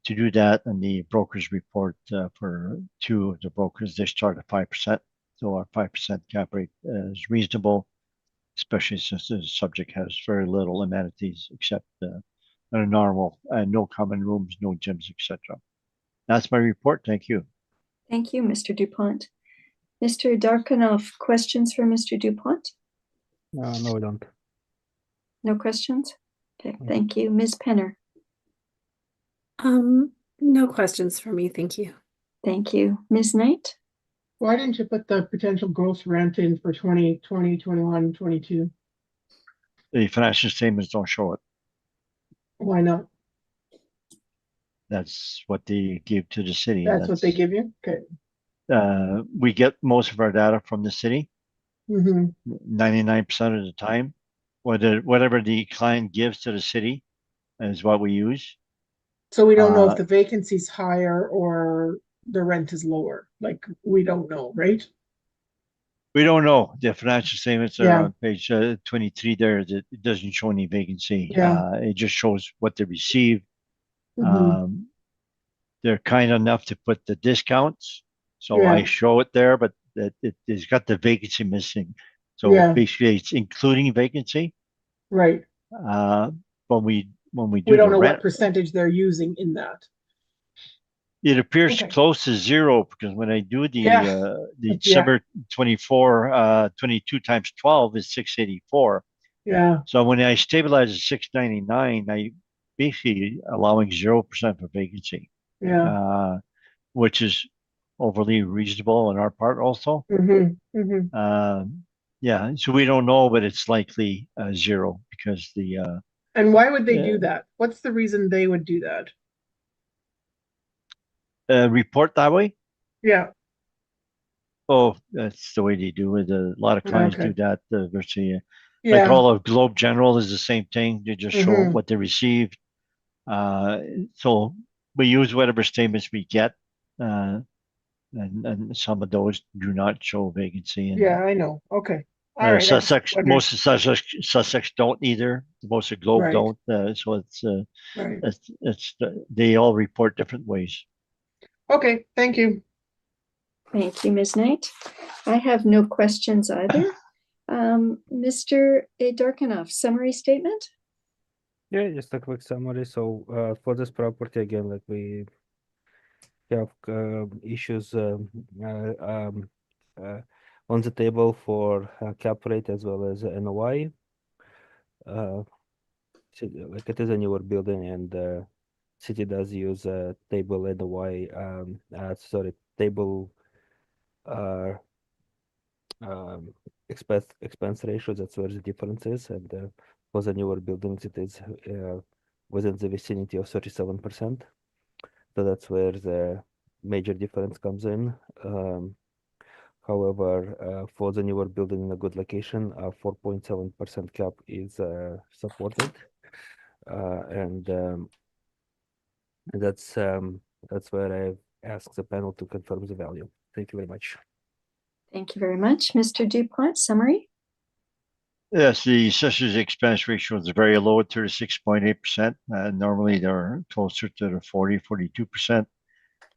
to do that. And the brokers report for 2 of the brokers, they start at 5%. So our 5% cap rate is reasonable, especially since the subject has very little amenities except a normal, no common rooms, no gyms, etc. That's my report. Thank you. Thank you, Mr. Dupont. Mr. Darkanoff, questions for Mr. Dupont? No, we don't. No questions? Okay, thank you. Ms. Penner? No questions for me, thank you. Thank you. Ms. Knight? Why didn't you put the potential gross rent in for 2020, 21, 22? The financial statements don't show it. Why not? That's what they give to the city. That's what they give you? Okay. We get most of our data from the city, Mm-hmm. 99% of the time. Whatever the client gives to the city is what we use. So we don't know if the vacancy's higher or the rent is lower. Like, we don't know, right? We don't know. The financial statements are Yeah. on page 23 there. It doesn't show any vacancy. Yeah. It just shows what they receive. Mhm. They're kind enough to put the discounts. So Yeah. I show it there, but it's got the vacancy missing. So Yeah. basically it's including vacancy. Right. When we do We don't the know rent, what percentage they're using in that. it appears Okay. close to zero because when I do the Yeah. December 24, 22 times 12 is 684. Yeah. So when I stabilize at 699, I basically allowing 0% for vacancy, Yeah. which is overly reasonable on our part also. Mm-hmm. Mm-hmm. Yeah, so we don't know, but it's likely zero because the And why would they Yeah. do that? What's the reason they would do that? report that way. Yeah. Oh, that's the way they do it. A lot of clients Okay. do that. Virtually, like Yeah. all of Globe General is the same thing. They just show Mhm. what they received. So we use whatever statements we get, and some of those do not show vacancy. And Yeah, I know. Okay. All right. I just Sussex, wondered. most of Sussex don't either. Most of Globe Right. don't. So Right. they all report different ways. Okay. Thank you. Thank you, Ms. Knight. I have no questions either. Mr. Darkanoff, summary statement? Yeah, just a quick summary. So for this property, again, like we have issues on the table for cap rate as well as NOI. Like it is a newer building, and city does use a table NOI. Table expense ratio. That's where the difference is, and for the newer buildings, it is within the vicinity of 37%. So that's where the major difference comes in. However, for the newer building in a good location, 4.7% cap is supported, and that's where I ask the panel to confirm the value. Thank you very much. Thank you very much. Mr. Dupont, summary? Yes, the assessor's expense ratio is very low at 36.8%. Normally they're closer to the 42%.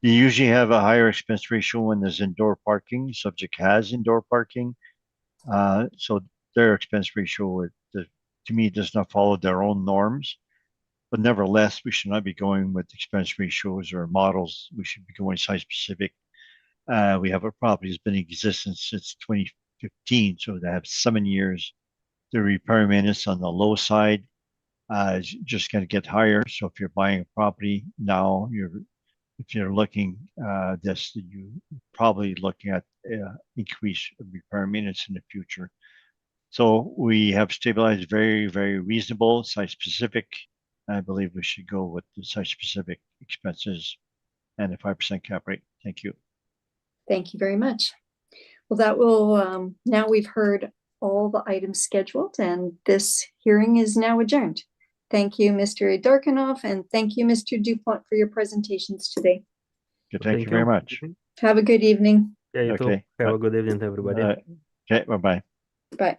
You usually have a higher expense ratio when there's indoor parking. Subject has indoor parking. So their expense ratio, to me, does not follow their own norms. But nevertheless, we should not be going with expense ratios or models. We should be going site specific. We have a property that's been in existence since 15, so they have 7 years. The repair maintenance on the low side is just going to get higher. So if you're buying a property now, if you're looking this, you probably looking at increased repair maintenance in the future. So we have stabilized very, very reasonable, site specific. I believe we should go with the site specific expenses and a 5% cap rate. Thank you. Thank you very much. Well, that will, now we've heard all the items scheduled, and this hearing is now adjourned. Thank you, Mr. Darkanoff, and thank you, Mr. Dupont, for your presentations today. Good, thank you very much. Have a good evening. Yeah, you too. Okay, Have bye. a good evening, everybody. Okay, bye-bye. Bye.